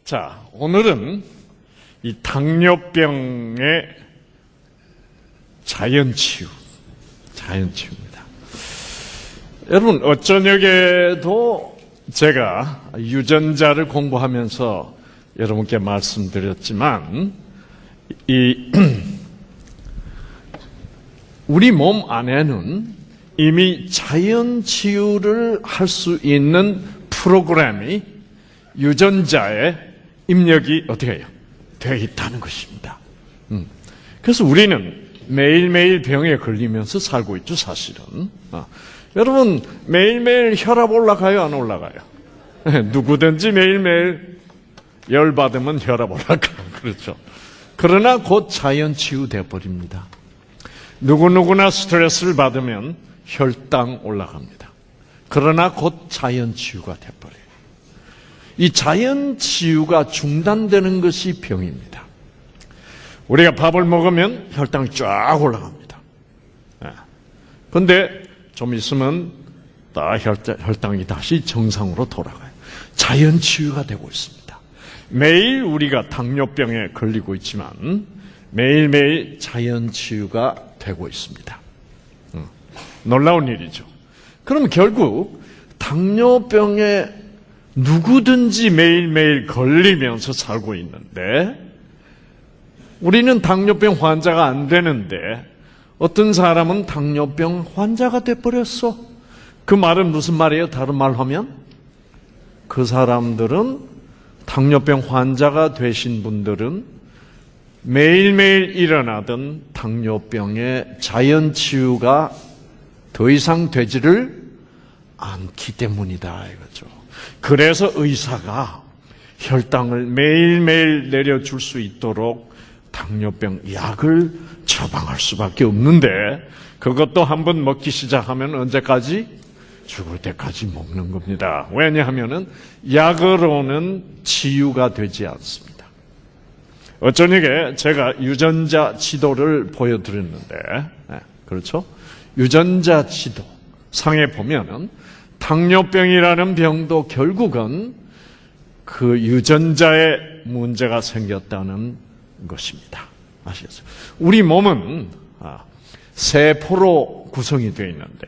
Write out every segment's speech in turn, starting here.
자, 오늘은 이 당뇨병의 자연치유입니다. 여러분, 어쩌녁에도 제가 유전자를 공부하면서 여러분께 말씀드렸지만, 우리 몸 안에는 이미 자연치유를 할 수 있는 프로그램이 유전자에 입력이 어떻게 해요? 되어 있다는 것입니다. 그래서 우리는 매일매일 병에 걸리면서 살고 있죠, 사실은. 여러분, 매일매일 혈압 올라가요, 안 올라가요? 누구든지 매일매일 열받으면 혈압 올라가요. 그렇죠. 그러나 곧 자연치유되어 버립니다. 누구누구나 스트레스를 받으면 혈당 올라갑니다. 그러나 곧 자연치유가 되어버려요. 이 자연치유가 중단되는 것이 병입니다. 우리가 밥을 먹으면 혈당이 쫙 올라갑니다. 그런데 좀 있으면 혈당이 다시 정상으로 돌아가요. 자연치유가 되고 있습니다. 매일 우리가 당뇨병에 걸리고 있지만 매일매일 자연치유가 되고 있습니다. 놀라운 일이죠. 그럼 결국 당뇨병에 누구든지 매일매일 걸리면서 살고 있는데, 우리는 당뇨병 환자가 안 되는데 어떤 사람은 당뇨병 환자가 돼버렸어. 그 말은 무슨 말이에요? 다른 말로 하면 그 사람들은, 당뇨병 환자가 되신 분들은 매일매일 일어나던 당뇨병의 자연치유가 더 이상 되지를 않기 때문이다 이거죠. 그래서 의사가 혈당을 매일매일 내려줄 수 있도록 당뇨병 약을 처방할 수밖에 없는데, 그것도 한번 먹기 시작하면 언제까지? 죽을 때까지 먹는 겁니다. 왜냐하면 약으로는 치유가 되지 않습니다. 어쩌니게 제가 유전자 지도를 보여드렸는데, 그렇죠? 유전자 지도 상에 보면은 당뇨병이라는 병도 결국은 그 유전자에 문제가 생겼다는 것입니다. 아시겠어요? 우리 몸은 세포로 구성이 되어 있는데,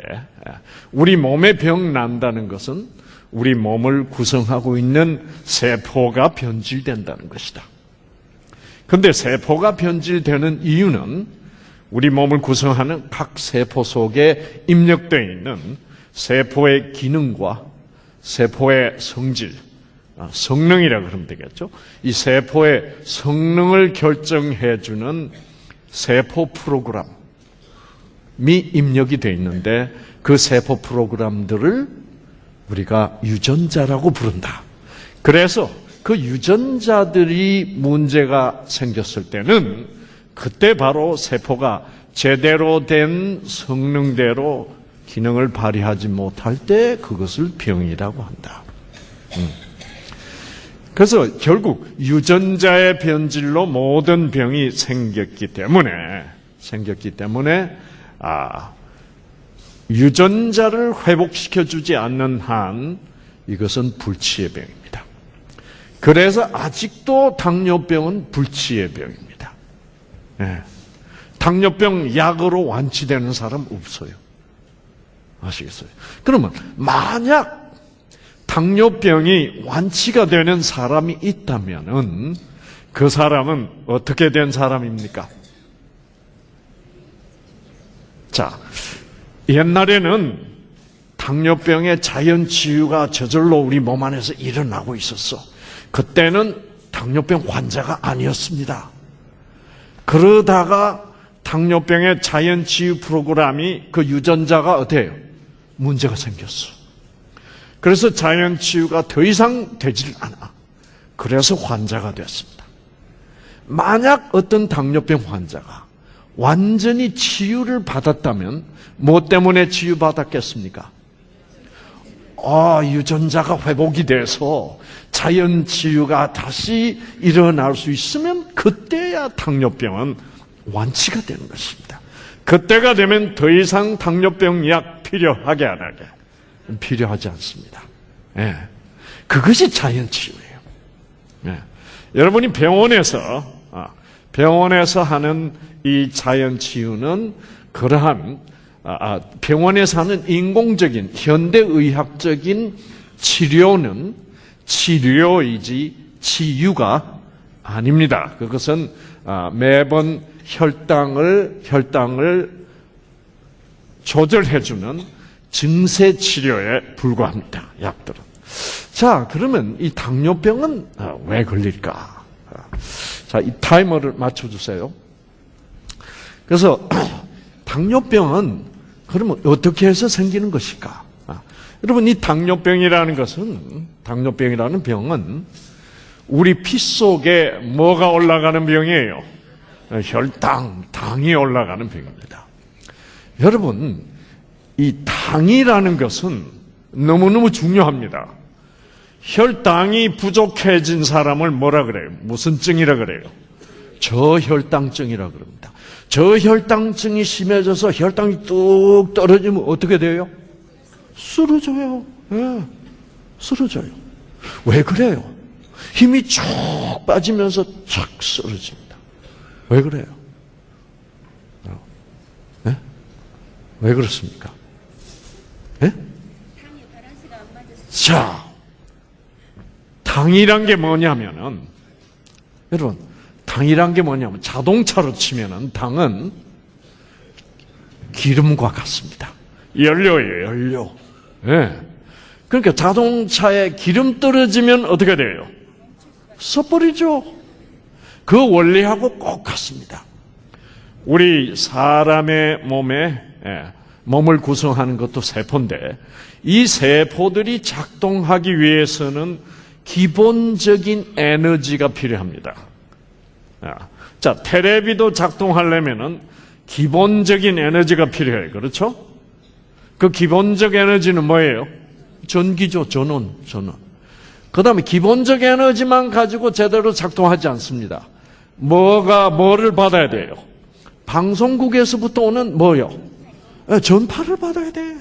우리 몸에 병 난다는 것은 우리 몸을 구성하고 있는 세포가 변질된다는 것이다. 그런데 세포가 변질되는 이유는 우리 몸을 구성하는 각 세포 속에 입력되어 있는 세포의 기능과 세포의 성질, 성능이라고 그러면 되겠죠. 이 세포의 성능을 결정해주는 세포 프로그램이 입력이 되어 있는데, 그 세포 프로그램들을 우리가 유전자라고 부른다. 그래서 그 유전자들이 문제가 생겼을 때는 그때 바로 세포가 제대로 된 성능대로 기능을 발휘하지 못할 때 그것을 병이라고 한다. 그래서 결국 유전자의 변질로 모든 병이 생겼기 때문에 유전자를 회복시켜주지 않는 한 이것은 불치의 병입니다. 그래서 아직도 당뇨병은 불치의 병입니다. 당뇨병 약으로 완치되는 사람 없어요. 아시겠어요? 그러면 만약 당뇨병이 완치가 되는 사람이 있다면은 그 사람은 어떻게 된 사람입니까? 자, 옛날에는 당뇨병의 자연치유가 저절로 우리 몸 안에서 일어나고 있었어. 그때는 당뇨병 환자가 아니었습니다. 그러다가 당뇨병의 자연치유 프로그램이, 그 유전자가 어때요? 문제가 생겼어. 그래서 자연치유가 더 이상 되질 않아. 그래서 환자가 됐습니다. 만약 어떤 당뇨병 환자가 완전히 치유를 받았다면 뭐 때문에 치유받았겠습니까? 유전자가 회복이 돼서 자연치유가 다시 일어날 수 있으면 그때야 당뇨병은 완치가 되는 것입니다. 그때가 되면 더 이상 당뇨병 약 필요하게 안 하게 필요하지 않습니다. 그것이 자연치유예요. 여러분이 병원에서 하는 이 자연치유는 그러한 병원에서 하는 인공적인 현대의학적인 치료는 치료이지 치유가 아닙니다. 그것은 매번 혈당을 조절해주는 증세 치료에 불과합니다. 약들은. 자, 그러면 이 당뇨병은 왜 걸릴까? 자, 이 타이머를 맞춰주세요. 그래서 당뇨병은 그러면 어떻게 해서 생기는 것일까? 여러분, 이 당뇨병이라는 병은 우리 피 속에 뭐가 올라가는 병이에요? 당이 올라가는 병입니다. 여러분, 이 당이라는 것은 너무너무 중요합니다. 혈당이 부족해진 사람을 뭐라 그래요? 무슨 증이라 그래요? 저혈당증이라 그럽니다. 저혈당증이 심해져서 혈당이 뚝 떨어지면 어떻게 돼요? 쓰러져요. 쓰러져요. 왜 그래요? 힘이 쭉 빠지면서 착 쓰러집니다. 왜 그래요? 네? 왜 그렇습니까? 네? 자, 당이란 게 뭐냐면은, 여러분, 당이란 게 뭐냐면, 자동차로 치면은 당은 기름과 같습니다. 연료예요, 연료. 네. 그러니까 자동차에 기름 떨어지면 어떻게 돼요? 썩버리죠. 그 원리하고 꼭 같습니다. 우리 사람의 몸을 구성하는 것도 세포인데, 이 세포들이 작동하기 위해서는 기본적인 에너지가 필요합니다. 자, 텔레비도 작동하려면은 기본적인 에너지가 필요해요. 그렇죠? 그 기본적 에너지는 뭐예요? 전기죠, 전원. 그 다음에 기본적 에너지만 가지고 제대로 작동하지 않습니다. 뭐를 받아야 돼요? 방송국에서부터 오는 뭐요? 전파를 받아야 돼.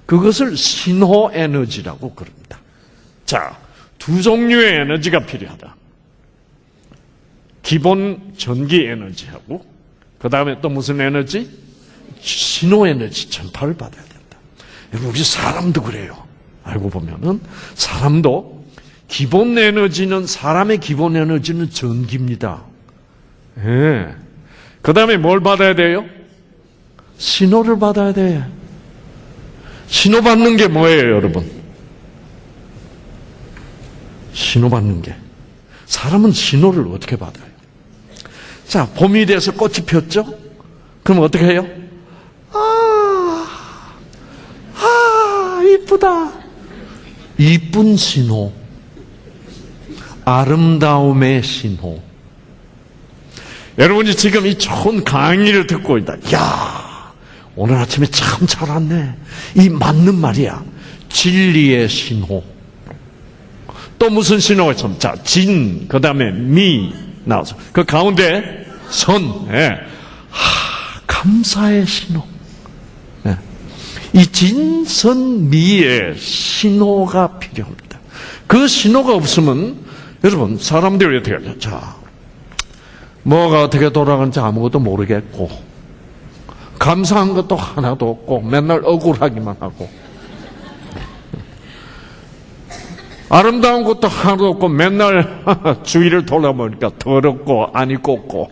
그것을 신호 에너지라고 그럽니다. 자, 두 종류의 에너지가 필요하다. 기본 전기 에너지하고, 그 다음에 또 무슨 에너지? 신호 에너지, 전파를 받아야 된다. 여러분, 우리 사람도 그래요. 알고 보면은, 사람도 사람의 기본 에너지는 전기입니다. 그 다음에 뭘 받아야 돼요? 신호를 받아야 돼. 신호 받는 게 뭐예요, 여러분? 신호 받는 게. 사람은 신호를 어떻게 받아요? 자, 봄이 돼서 꽃이 폈죠? 그럼 어떻게 해요? 이쁘다. 이쁜 신호. 아름다움의 신호. 여러분이 지금 이 좋은 강의를 듣고 있다. 야, 오늘 아침에 참 잘 왔네. 이 맞는 말이야. 진리의 신호. 또 무슨 신호가 있습니까? 자, 그 다음에 미 나와서 그 가운데 선. 감사의 신호. 이 진선미의 신호가 필요합니다. 그 신호가 없으면 여러분, 사람들이 어떻게 하죠? 자, 뭐가 어떻게 돌아가는지 아무것도 모르겠고, 감사한 것도 하나도 없고, 맨날 억울하기만 하고, 아름다운 것도 하나도 없고, 맨날 주위를 돌아보니까 더럽고, 안 입고 없고.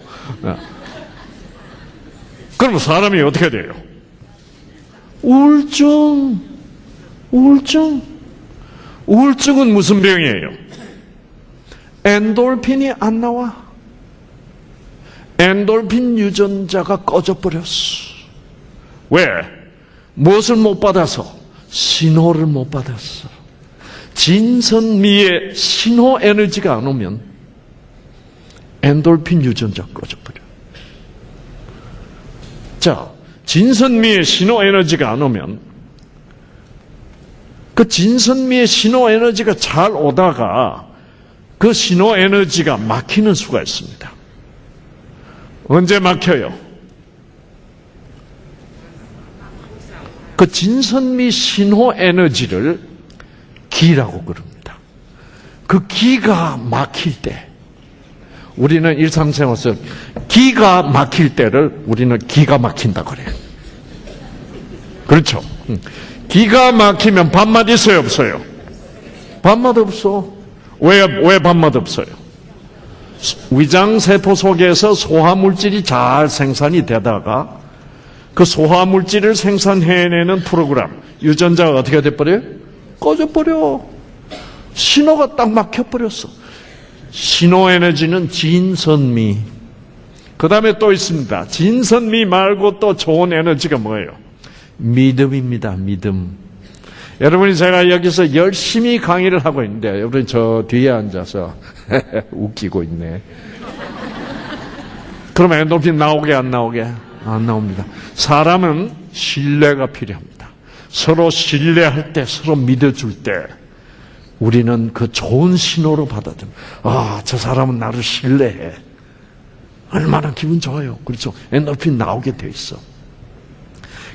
그럼 사람이 어떻게 돼요? 우울증은 무슨 병이에요? 엔돌핀이 안 나와. 엔돌핀 유전자가 꺼져버렸어. 왜? 무엇을 못 받아서? 신호를 못 받았어. 진선미의 신호 에너지가 안 오면 엔돌핀 유전자 꺼져버려. 자, 진선미의 신호 에너지가 안 오면 그 진선미의 신호 에너지가 잘 오다가 그 신호 에너지가 막히는 수가 있습니다. 언제 막혀요? 그 진선미 신호 에너지를 기라고 그럽니다. 그 기가 막힐 때, 우리는 일상생활에서 기가 막힐 때를 우리는 기가 막힌다고 그래요. 그렇죠? 기가 막히면 밥맛 있어요, 없어요? 밥맛 없어. 왜 밥맛 없어요? 위장세포 속에서 소화물질이 잘 생산이 되다가 그 소화물질을 생산해내는 프로그램, 유전자가 어떻게 돼버려요? 꺼져버려. 신호가 딱 막혀버렸어. 신호에너지는 진선미. 그 다음에 또 있습니다. 진선미 말고 또 좋은 에너지가 뭐예요? 믿음입니다. 믿음. 여러분이 제가 여기서 열심히 강의를 하고 있는데 여러분이 저 뒤에 앉아서 웃기고 있네. 그러면 엔돌핀 나오게 안 나오게? 안 나옵니다. 사람은 신뢰가 필요합니다. 서로 신뢰할 때, 서로 믿어줄 때 우리는 그 좋은 신호로 받아들입니다. 아, 저 사람은 나를 신뢰해. 얼마나 기분 좋아요. 그렇죠? 엔돌핀 나오게 돼 있어.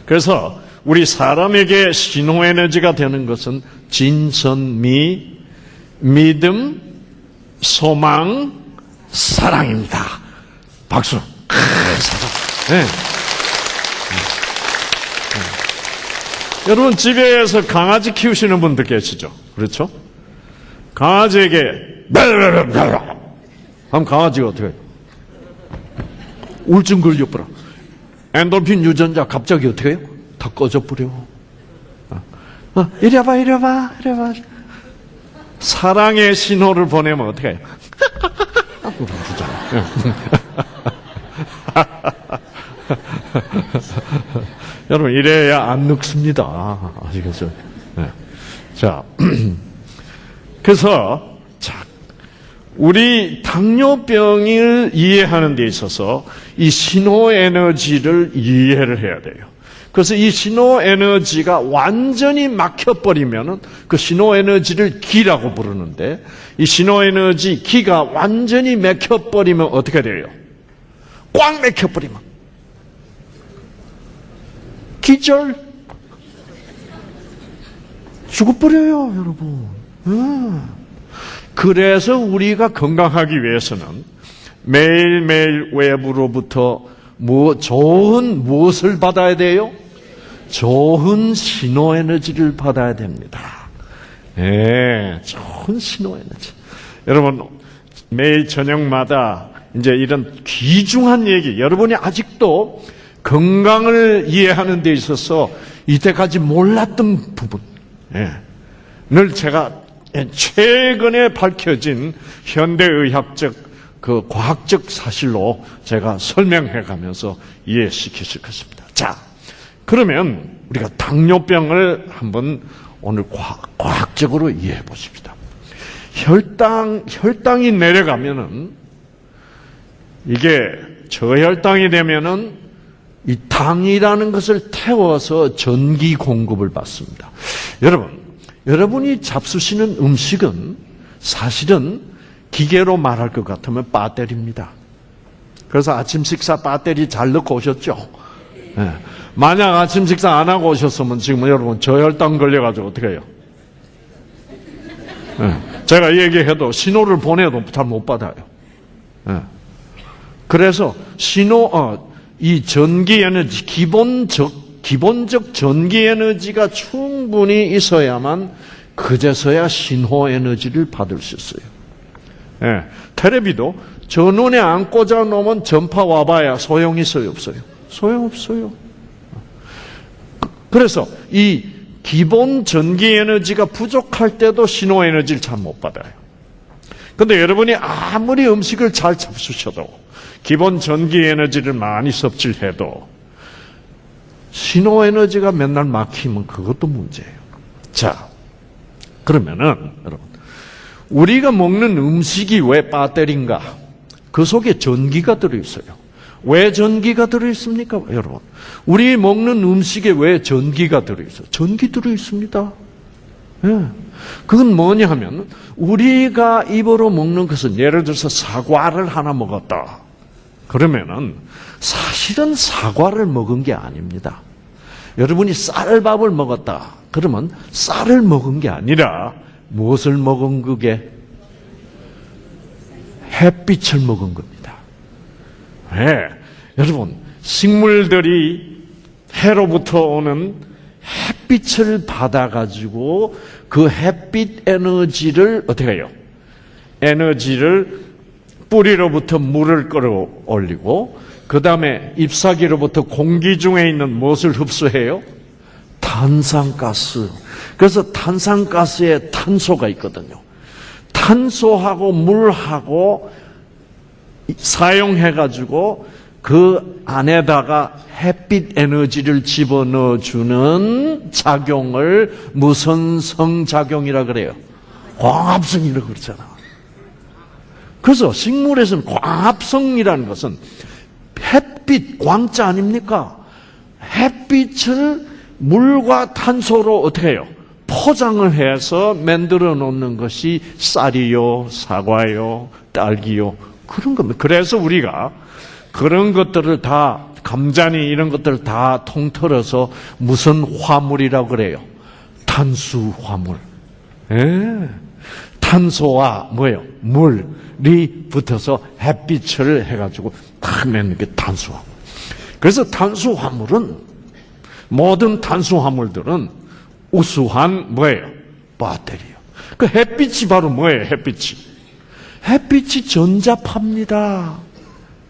그래서 우리 사람에게 신호 에너지가 되는 것은 진선미, 믿음, 소망, 사랑입니다. 박수. 사랑. 네. 여러분 집에서 강아지 키우시는 분들 계시죠? 그렇죠? 강아지에게 하면 강아지가 어떻게 해요? 우울증 걸려버려. 엔돌핀 유전자 갑자기 어떻게 해요? 다 꺼져버려. 이리 와봐. 사랑의 신호를 보내면 어떻게 해요? 여러분 이래야 안 늙습니다. 아시겠어요? 네. 자, 그래서 우리 당뇨병을 이해하는 데 있어서 이 신호 에너지를 이해를 해야 돼요. 그래서 이 신호 에너지가 완전히 막혀버리면은 그 신호 에너지를 기라고 부르는데 이 신호 에너지 기가 완전히 막혀버리면 어떻게 돼요? 꽉 막혀버리면 기절 죽어버려요, 여러분. 그래서 우리가 건강하기 위해서는 매일매일 외부로부터 좋은 무엇을 받아야 돼요? 좋은 신호 에너지를 받아야 됩니다. 예, 좋은 신호 에너지. 여러분, 매일 저녁마다 이제 이런 귀중한 얘기, 여러분이 아직도 건강을 이해하는 데 있어서 이때까지 몰랐던 부분, 늘 제가 최근에 밝혀진 현대의학적 그 과학적 사실로 제가 설명해 가면서 이해시키실 것입니다. 자, 그러면 우리가 당뇨병을 한번 오늘 과학적으로 이해해 보십시다. 혈당이 내려가면은 이게 저혈당이 되면은 이 당이라는 것을 태워서 전기 공급을 받습니다. 여러분이 잡수시는 음식은 사실은 기계로 말할 것 같으면 배터리입니다. 그래서 아침 식사 배터리 잘 넣고 오셨죠? 네. 만약 아침 식사 안 하고 오셨으면 지금 여러분 저혈당 걸려가지고 어떻게 해요? 네. 제가 얘기해도 신호를 보내도 잘 못 받아요. 네. 그래서 이 전기 에너지, 기본적 전기 에너지가 충분히 있어야만 그제서야 신호 에너지를 받을 수 있어요. 예, 텔레비도 저 눈에 안 꽂아 놓으면 전파 와봐야 소용 있어요, 없어요? 소용없어요. 그래서 이 기본 전기 에너지가 부족할 때도 신호 에너지를 잘 못 받아요. 근데 여러분이 아무리 음식을 잘 잡수셔도 기본 전기 에너지를 많이 섭취해도 신호 에너지가 맨날 막히면 그것도 문제예요. 자, 그러면은 여러분 우리가 먹는 음식이 왜 배터리인가? 그 속에 전기가 들어있어요. 왜 전기가 들어있습니까? 여러분, 우리 먹는 음식에 왜 전기가 들어있어요? 전기 들어있습니다. 예. 그건 뭐냐 하면 우리가 입으로 먹는 것은 예를 들어서 사과를 하나 먹었다. 그러면은 사실은 사과를 먹은 게 아닙니다. 여러분이 쌀밥을 먹었다. 그러면 쌀을 먹은 게 아니라 무엇을 먹은 그게? 햇빛을 먹은 겁니다. 네. 여러분, 식물들이 해로부터 오는 햇빛을 받아가지고 그 햇빛 에너지를 어떻게 해요? 에너지를 뿌리로부터 물을 끌어올리고 그 다음에 잎사귀로부터 공기 중에 있는 무엇을 흡수해요? 탄산가스. 그래서 탄산가스에 탄소가 있거든요. 탄소하고 물하고 사용해가지고 그 안에다가 햇빛 에너지를 집어넣어주는 작용을 무슨 성작용이라 그래요? 광합성이라고 그러잖아. 그래서 식물에서는 광합성이라는 것은 햇빛, 광자 아닙니까? 햇빛을 물과 탄소로 어떻게 해요? 포장을 해서 만들어 놓는 것이 쌀이요, 사과요, 딸기요, 그런 겁니다. 그래서 우리가 그런 것들을 다, 감자니 이런 것들을 다 통틀어서 무슨 화물이라고 그래요? 탄수화물. 예. 탄소와 뭐예요? 물이 붙어서 햇빛을 해가지고 탁 내는 게 탄수화물. 그래서 탄수화물은, 모든 탄수화물들은 우수한 뭐예요? 배터리예요. 그 햇빛이 바로 뭐예요? 햇빛이 전자파입니다.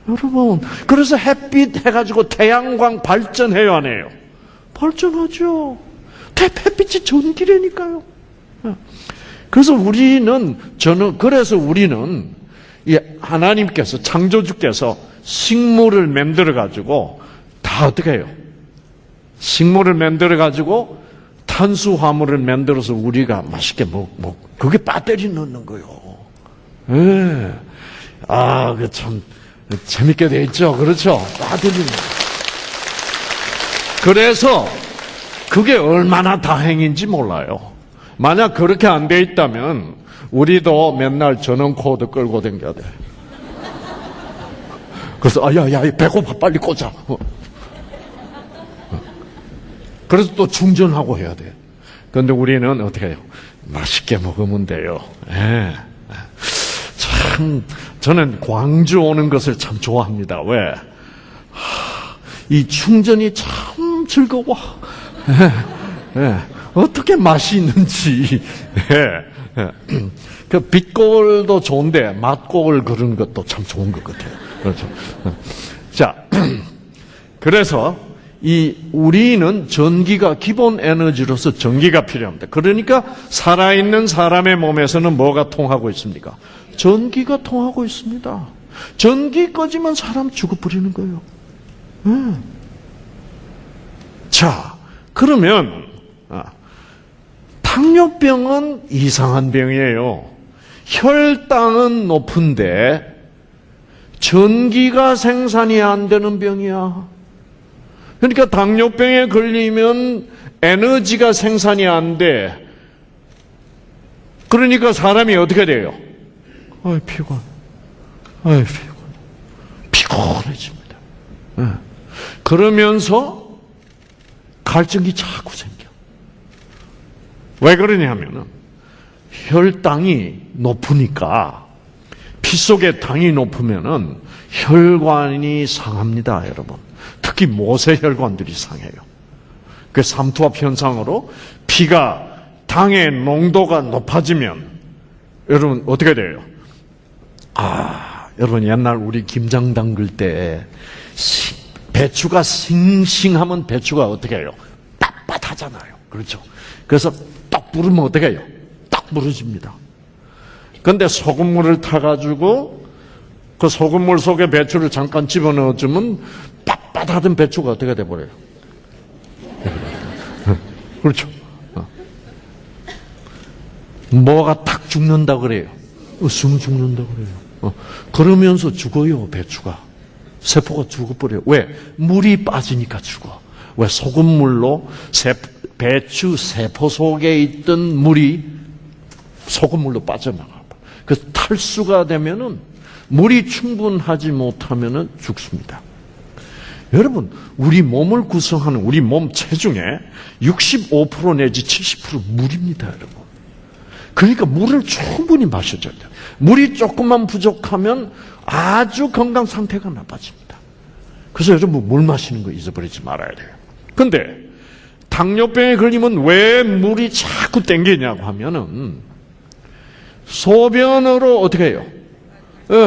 여러분, 그래서 햇빛 해가지고 태양광 발전해요, 안 해요? 발전하죠. 햇빛이 전기라니까요. 그래서 그래서 우리는 하나님께서, 창조주께서 식물을 만들어가지고 다 어떻게 해요? 식물을 만들어가지고 탄수화물을 만들어서 우리가 맛있게 그게 배터리 넣는 거예요. 예. 그 참 재밌게 돼 있죠. 그렇죠? 배터리. 그래서 그게 얼마나 다행인지 몰라요. 만약 그렇게 안 돼 있다면 우리도 맨날 전원 코드 끌고 다녀야 돼. 그래서 야 배고파 빨리 꽂아. 그래서 또 충전하고 해야 돼. 그런데 우리는 어떻게 해요? 맛있게 먹으면 돼요. 예. 참 저는 광주 오는 것을 참 좋아합니다. 왜? 이 충전이 참 즐거워. 예. 어떻게 맛이 있는지. 그 빛골도 좋은데 맛골 그런 것도 참 좋은 것 같아요. 그렇죠. 자, 그래서 우리는 전기가 기본 에너지로서 전기가 필요합니다. 그러니까 살아있는 사람의 몸에서는 뭐가 통하고 있습니까? 전기가 통하고 있습니다. 전기 꺼지면 사람 죽어버리는 거예요. 자, 그러면 당뇨병은 이상한 병이에요. 혈당은 높은데 전기가 생산이 안 되는 병이야. 그러니까 당뇨병에 걸리면 에너지가 생산이 안 돼. 그러니까 사람이 어떻게 돼요? 피곤해집니다. 그러면서 갈증이 자꾸 생겨. 왜 그러냐면은 혈당이 높으니까, 피 속에 당이 높으면은 혈관이 상합니다, 여러분. 특히 모세혈관들이 상해요. 그 삼투압 현상으로 피가, 당의 농도가 높아지면 여러분 어떻게 돼요? 여러분 옛날 우리 김장 담글 때 배추가 싱싱하면 배추가 어떻게 해요? 빳빳하잖아요. 그렇죠? 그래서 떡 부르면 어떻게 해요? 딱 부러집니다. 그런데 소금물을 타가지고 그 소금물 속에 배추를 잠깐 집어넣어주면 빳빳하던 배추가 어떻게 돼버려요? 그렇죠? 뭐가 탁 죽는다 그래요? 숨 죽는다 그래요. 그러면서 죽어요, 배추가. 세포가 죽어버려요. 왜? 물이 빠지니까 죽어. 왜? 소금물로 배추 세포 속에 있던 물이 소금물로 빠져나가. 그래서 탈수가 되면은 물이 충분하지 못하면은 죽습니다. 여러분, 우리 몸을 구성하는 우리 몸 체중의 65% 내지 70% 물입니다, 여러분. 그러니까 물을 충분히 마셔줘야 돼요. 물이 조금만 부족하면 아주 건강 상태가 나빠집니다. 그래서 여러분 물 마시는 거 잊어버리지 말아야 돼요. 근데 당뇨병에 걸리면 왜 물이 자꾸 땡기냐고 하면은 소변으로 어떻게 해요?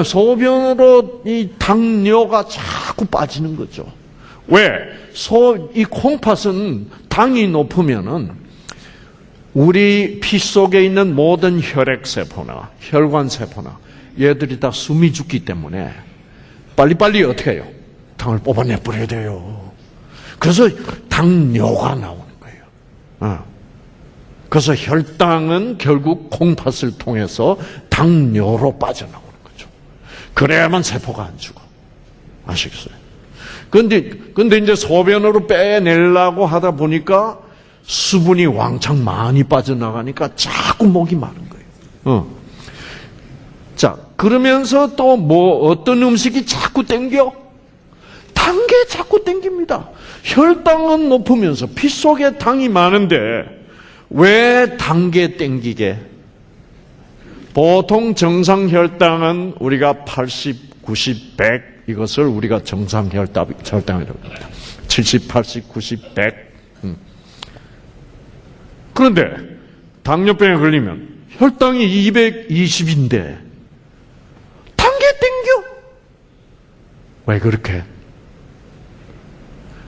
소변으로 이 당뇨가 자꾸 빠지는 거죠. 왜? 이 콩팥은 당이 높으면은 우리 피 속에 있는 모든 혈액세포나 혈관세포나 얘들이 다 숨이 죽기 때문에 빨리빨리 어떻게 해요? 당을 뽑아내 버려야 돼요. 그래서 당뇨가 나오는 거예요. 그래서 혈당은 결국 콩팥을 통해서 당뇨로 빠져나오는 거죠. 그래야만 세포가 안 죽어. 아시겠어요? 근데 이제 소변으로 빼내려고 하다 보니까 수분이 왕창 많이 빠져나가니까 자꾸 목이 마른 거예요. 자, 그러면서 또 어떤 음식이 자꾸 땡겨? 단 게 자꾸 땡깁니다. 혈당은 높으면서 피 속에 당이 많은데 왜 단 게 땡기게? 보통 정상 혈당은 우리가 80, 90, 100 이것을 우리가 정상 혈당이라고 합니다. 70, 80, 90, 100. 그런데 당뇨병에 걸리면 혈당이 220인데 단 게 땡겨. 왜 그렇게?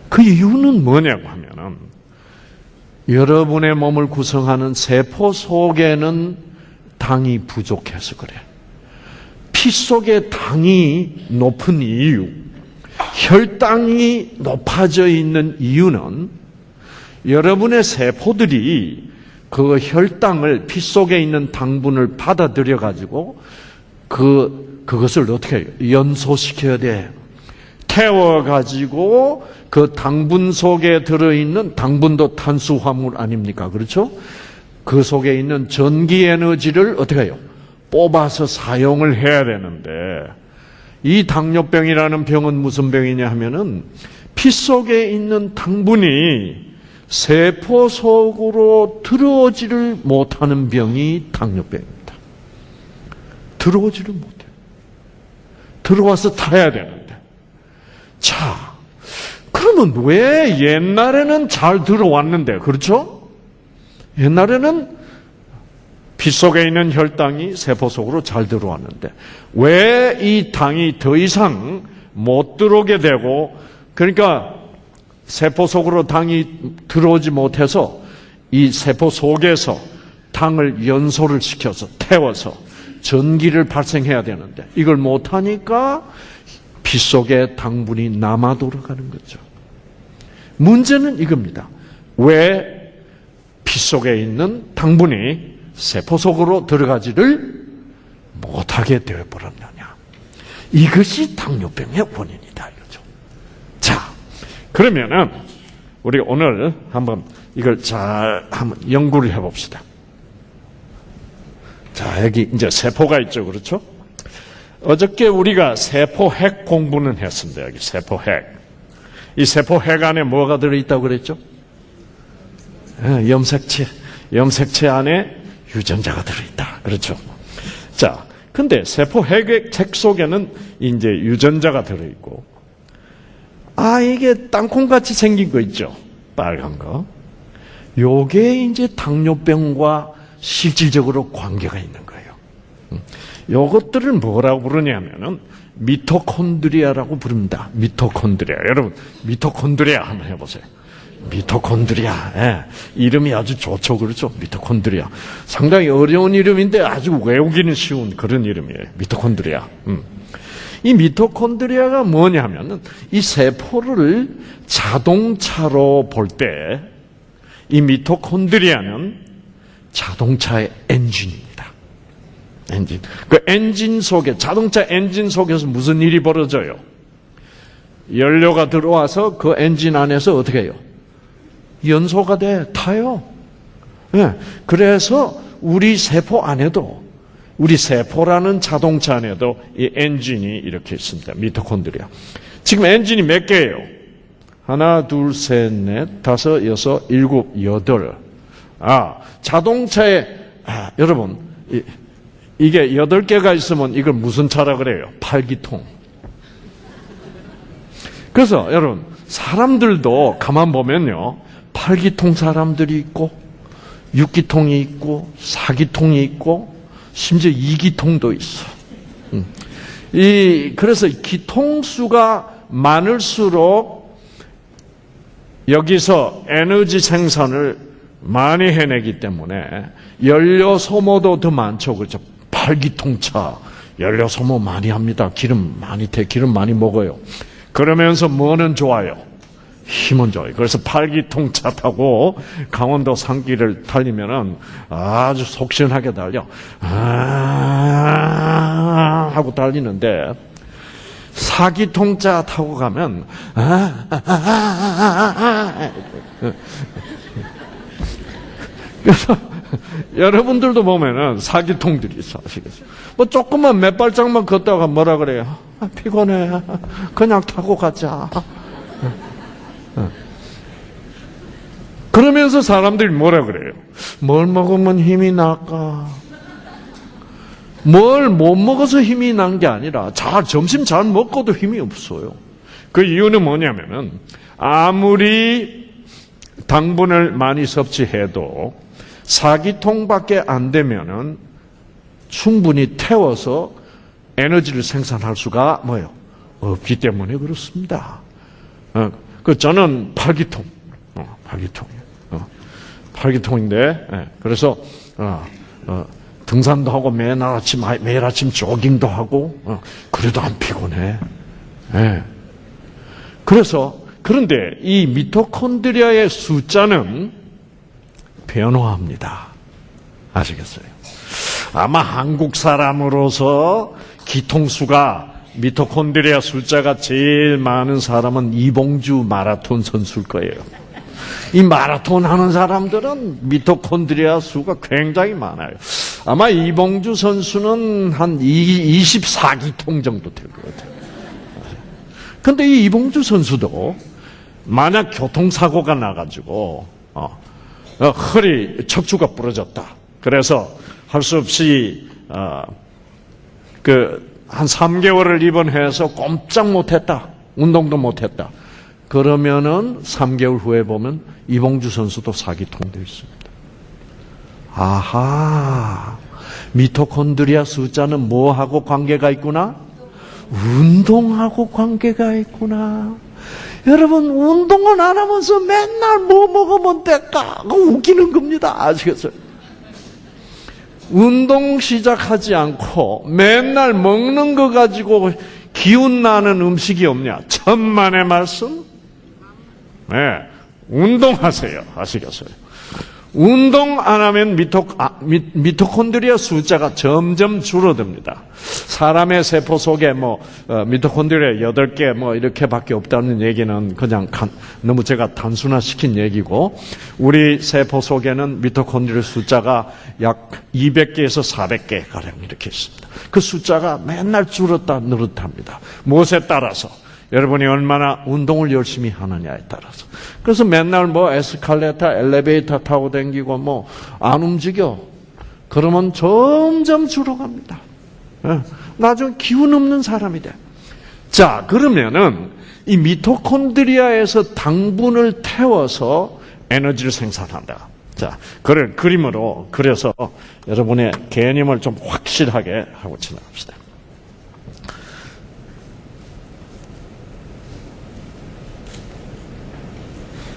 그 이유는 뭐냐고 하면은 여러분의 몸을 구성하는 세포 속에는 당이 부족해서 그래. 피 속에 당이 높은 이유, 혈당이 높아져 있는 이유는 여러분의 세포들이 그 혈당을 피 속에 있는 당분을 받아들여 가지고 그것을 어떻게 해요? 연소시켜야 돼. 태워 가지고 그 당분 속에 들어 있는 당분도 탄수화물 아닙니까? 그렇죠? 그 속에 있는 전기 에너지를 어떻게 해요? 뽑아서 사용을 해야 되는데 이 당뇨병이라는 병은 무슨 병이냐 하면은 피 속에 있는 당분이 세포 속으로 들어오지를 못하는 병이 당뇨병입니다. 들어오지를 못해요. 들어와서 타야 되는데. 자, 그러면 왜 옛날에는 잘 들어왔는데, 그렇죠? 옛날에는 피 속에 있는 혈당이 세포 속으로 잘 들어왔는데 왜 이 당이 더 이상 못 들어오게 되고, 그러니까 세포 속으로 당이 들어오지 못해서 이 세포 속에서 당을 연소를 시켜서 태워서 전기를 발생해야 되는데 이걸 못하니까 피 속에 당분이 남아 돌아가는 거죠. 문제는 이겁니다. 왜 피 속에 있는 당분이 세포 속으로 들어가지를 못하게 되어버렸느냐. 이것이 당뇨병의 원인이다. 이거죠. 자, 그러면은 우리 오늘 한번 이걸 잘 한번 연구를 해봅시다. 자, 여기 이제 세포가 있죠. 그렇죠? 어저께 우리가 세포핵 공부는 했습니다. 여기 세포핵. 이 세포핵 안에 뭐가 들어있다고 그랬죠? 염색체 안에 유전자가 들어있다. 그렇죠? 자, 근데 세포핵 속에는 이제 유전자가 들어있고, 이게 땅콩같이 생긴 거 있죠? 빨간 거. 요게 이제 당뇨병과 실질적으로 관계가 있는 거예요. 요것들을 뭐라고 부르냐면은 미토콘드리아라고 부릅니다. 미토콘드리아. 여러분, 미토콘드리아 한번 해보세요. 미토콘드리아. 예. 이름이 아주 좋죠. 그렇죠? 미토콘드리아. 상당히 어려운 이름인데 아주 외우기는 쉬운 그런 이름이에요. 미토콘드리아. 이 미토콘드리아가 뭐냐면은 이 세포를 자동차로 볼 때 이 미토콘드리아는 자동차의 엔진입니다. 엔진. 그 엔진 속에, 자동차 엔진 속에서 무슨 일이 벌어져요? 연료가 들어와서 그 엔진 안에서 어떻게 해요? 연소가 돼, 타요. 네. 그래서 우리 세포 안에도, 우리 세포라는 자동차 안에도 이 엔진이 이렇게 있습니다. 미토콘드리아. 지금 엔진이 몇 개예요? 하나, 둘, 셋, 넷, 다섯, 여섯, 일곱, 여덟. 자동차의 여러분, 이게 8개가 있으면 이걸 무슨 차라 그래요? 팔기통. 그래서 여러분, 사람들도 가만 보면요, 팔기통 사람들이 있고, 육기통이 있고, 사기통이 있고, 심지어 이기통도 있어. 그래서 기통수가 많을수록 여기서 에너지 생산을 많이 해내기 때문에 연료 소모도 더 많죠. 그렇죠? 팔기통차 연료 소모 많이 합니다. 기름 많이 먹어요. 그러면서 뭐는 좋아요? 힘은 좋아요. 그래서 팔기통차 타고 강원도 산길을 달리면은 아주 속 시원하게 달려. 하고 달리는데 사기통차 타고 가면 그래서 여러분들도 보면은 사기통들이 있어. 아시겠어요? 뭐 조금만 몇 발짝만 걷다가 뭐라 그래요? 피곤해. 그냥 타고 가자. 그러면서 사람들이 뭐라 그래요? 뭘 먹으면 힘이 날까? 뭘 못 먹어서 힘이 난 게 아니라 점심 잘 먹고도 힘이 없어요. 그 이유는 뭐냐면은 아무리 당분을 많이 섭취해도 4기통밖에 안 되면은 충분히 태워서 에너지를 생산할 수가 뭐예요? 없기 때문에 그렇습니다. 저는 8기통, 8기통인데, 그래서 등산도 하고 매일 아침 조깅도 하고, 그래도 안 피곤해. 그런데 이 미토콘드리아의 숫자는 변화합니다. 아시겠어요? 아마 한국 사람으로서 기통수가 미토콘드리아 숫자가 제일 많은 사람은 이봉주 마라톤 선수일 거예요. 이 마라톤 하는 사람들은 미토콘드리아 수가 굉장히 많아요. 아마 이봉주 선수는 한 24기통 정도 될 것 같아요. 근데 이 이봉주 선수도 만약 교통사고가 나가지고 허리 척추가 부러졌다. 그래서 할 수 없이 한 3개월을 입원해서 꼼짝 못했다. 운동도 못했다. 그러면은 3개월 후에 보면 이봉주 선수도 사기통 되어 있습니다. 아하, 미토콘드리아 숫자는 뭐하고 관계가 있구나? 운동하고 관계가 있구나. 여러분, 운동은 안 하면서 맨날 뭐 먹으면 될까? 웃기는 겁니다. 아시겠어요? 운동 시작하지 않고 맨날 먹는 거 가지고 기운 나는 음식이 없냐? 천만의 말씀? 네, 운동하세요. 아시겠어요? 운동 안 하면 미토콘드리아 숫자가 점점 줄어듭니다. 사람의 세포 속에 미토콘드리아 8개 이렇게밖에 없다는 얘기는 그냥 너무 제가 단순화시킨 얘기고, 우리 세포 속에는 미토콘드리아 숫자가 약 200개에서 400개 가량 이렇게 있습니다. 그 숫자가 맨날 줄었다 늘었다 합니다. 무엇에 따라서? 여러분이 얼마나 운동을 열심히 하느냐에 따라서. 그래서 맨날 에스컬레이터, 엘리베이터 타고 다니고 안 움직여. 그러면 점점 줄어갑니다. 나중에 기운 없는 사람이 돼. 자, 그러면은 이 미토콘드리아에서 당분을 태워서 에너지를 생산한다. 자, 그걸 그림으로 그려서 여러분의 개념을 좀 확실하게 하고 지나갑시다.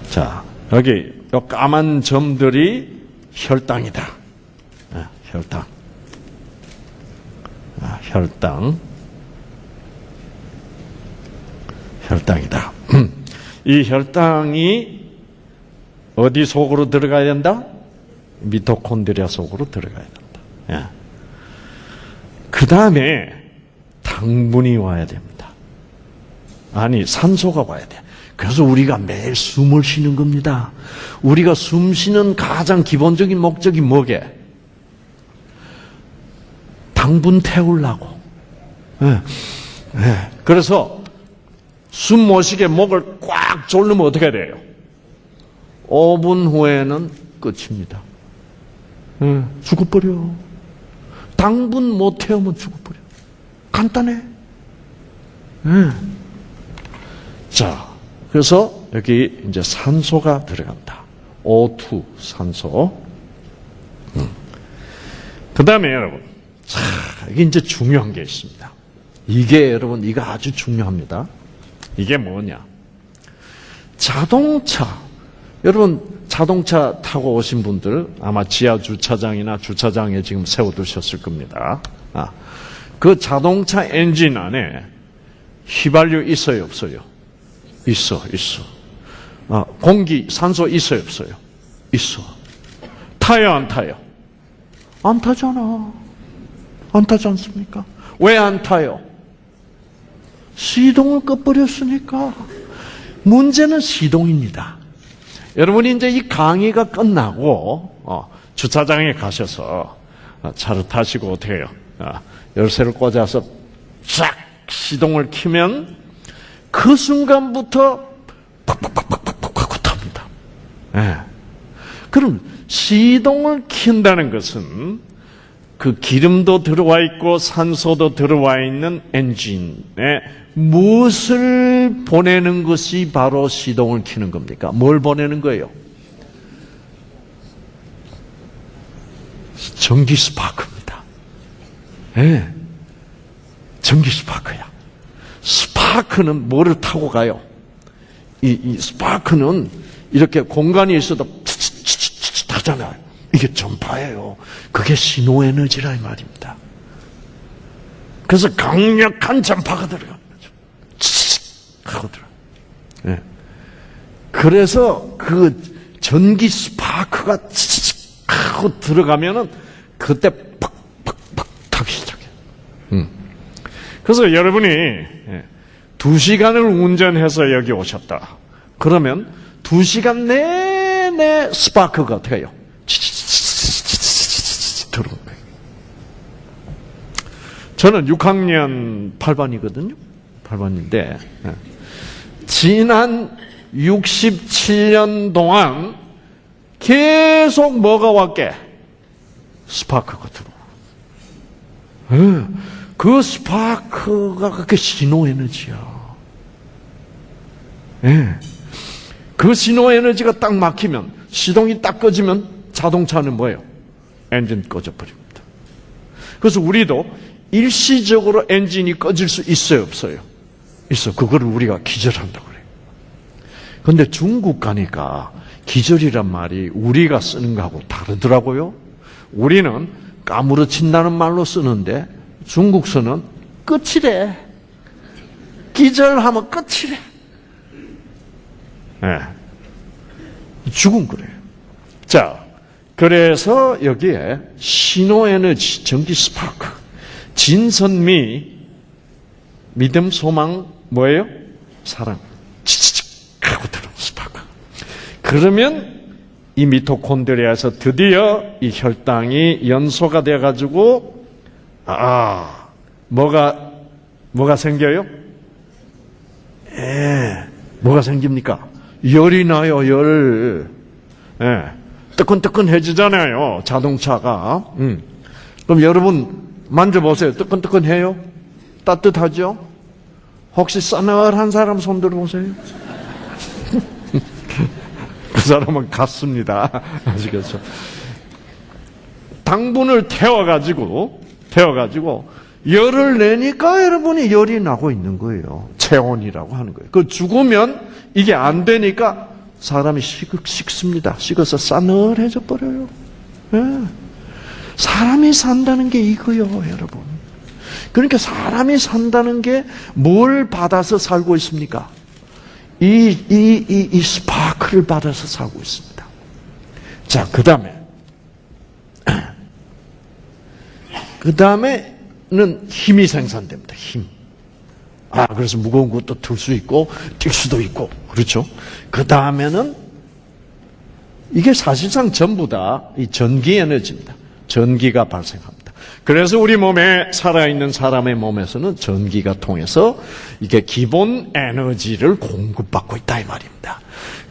자, 여기 요 까만 점들이 혈당이다. 혈당. 혈당이다. 이 혈당이 어디 속으로 들어가야 된다? 미토콘드리아 속으로 들어가야 된다. 그 다음에 당분이 와야 됩니다. 아니, 산소가 와야 돼. 그래서 우리가 매일 숨을 쉬는 겁니다. 우리가 숨 쉬는 가장 기본적인 목적이 뭐게? 당분 태우려고. 그래서 숨 못 쉬게 목을 꽉 졸르면 어떻게 돼요? 5분 후에는 끝입니다. 죽어버려. 당분 못 태우면 죽어버려. 간단해. 자, 그래서 여기 이제 산소가 들어간다. O2 산소. 그 다음에 여러분, 자, 이게 이제 중요한 게 있습니다. 이게 여러분, 이거 아주 중요합니다. 이게 뭐냐? 자동차. 여러분, 자동차 타고 오신 분들 아마 지하 주차장이나 주차장에 지금 세워두셨을 겁니다. 그 자동차 엔진 안에 휘발유 있어요, 없어요? 있어. 공기, 산소 있어요, 없어요? 있어. 타요, 안 타요? 안 타잖아. 안 타지 않습니까? 왜 안 타요? 시동을 꺼버렸으니까. 문제는 시동입니다. 여러분이 이제 이 강의가 끝나고 주차장에 가셔서 차를 타시고 어떻게 해요? 열쇠를 꽂아서 쫙 시동을 켜면 그 순간부터 팍팍팍팍팍팍 탑니다. 그럼 시동을 켠다는 것은 그 기름도 들어와 있고 산소도 들어와 있는 엔진에 무엇을 보내는 것이 바로 시동을 켜는 겁니까? 뭘 보내는 거예요? 전기 스파크입니다. 전기 스파크야. 스파크는 뭐를 타고 가요? 이 스파크는 이렇게 공간이 있어도 치치치치치 하잖아요. 이게 전파예요. 그게 신호에너지라 이 말입니다. 그래서 강력한 전파가 들어가는 거죠. 치치치 하고 들어가요. 그래서 그 전기 스파크가 치치치 하고 들어가면은 그때 팍팍팍 타기 시작해요. 그래서 여러분이 2시간을 운전해서 여기 오셨다. 그러면 2시간 내내 스파크가 어떻게 해요? 들어온 거예요. 저는 6학년 8반이거든요. 8반인데 지난 67년 동안 계속 뭐가 왔게? 스파크가 들어와. 그 스파크가 그렇게 신호에너지야. 그 신호에너지가 딱 막히면, 시동이 딱 꺼지면 자동차는 뭐예요? 엔진 꺼져버립니다. 그래서 우리도 일시적으로 엔진이 꺼질 수 있어요, 없어요? 있어. 그거를 우리가 기절한다고 그래요. 근데 중국 가니까 기절이란 말이 우리가 쓰는 거하고 다르더라고요. 우리는 까무러친다는 말로 쓰는데 중국서는 끝이래. 기절하면 끝이래. 죽은 거래요. 자, 그래서 여기에 신호에너지, 전기 스파크, 진선미, 믿음, 소망, 뭐예요? 사랑. 치치직 하고 들어오는 스파크. 그러면 이 미토콘드리아에서 드디어 이 혈당이 연소가 돼가지고 뭐가 생겨요? 뭐가 생깁니까? 열이 나요, 열. 뜨끈뜨끈해지잖아요, 자동차가. 그럼 여러분 만져보세요. 뜨끈뜨끈해요? 따뜻하죠? 혹시 싸늘한 사람 손 들어보세요. 그 사람은 갔습니다. 아시겠죠? 당분을 태워가지고 열을 내니까 여러분이 열이 나고 있는 거예요. 체온이라고 하는 거예요. 그 죽으면 이게 안 되니까 사람이 식습니다. 식어서 싸늘해져 버려요. 사람이 산다는 게 이거요, 여러분. 그러니까 사람이 산다는 게 뭘 받아서 살고 있습니까? 이 스파크를 받아서 살고 있습니다. 자, 그 다음에는 힘이 생산됩니다. 힘. 그래서 무거운 것도 들 수 있고, 뛸 수도 있고, 그렇죠? 그 다음에는, 이게 사실상 전부 다 이 전기 에너지입니다. 전기가 발생합니다. 그래서 우리 몸에 살아있는 사람의 몸에서는 전기가 통해서 이게 기본 에너지를 공급받고 있다 이 말입니다.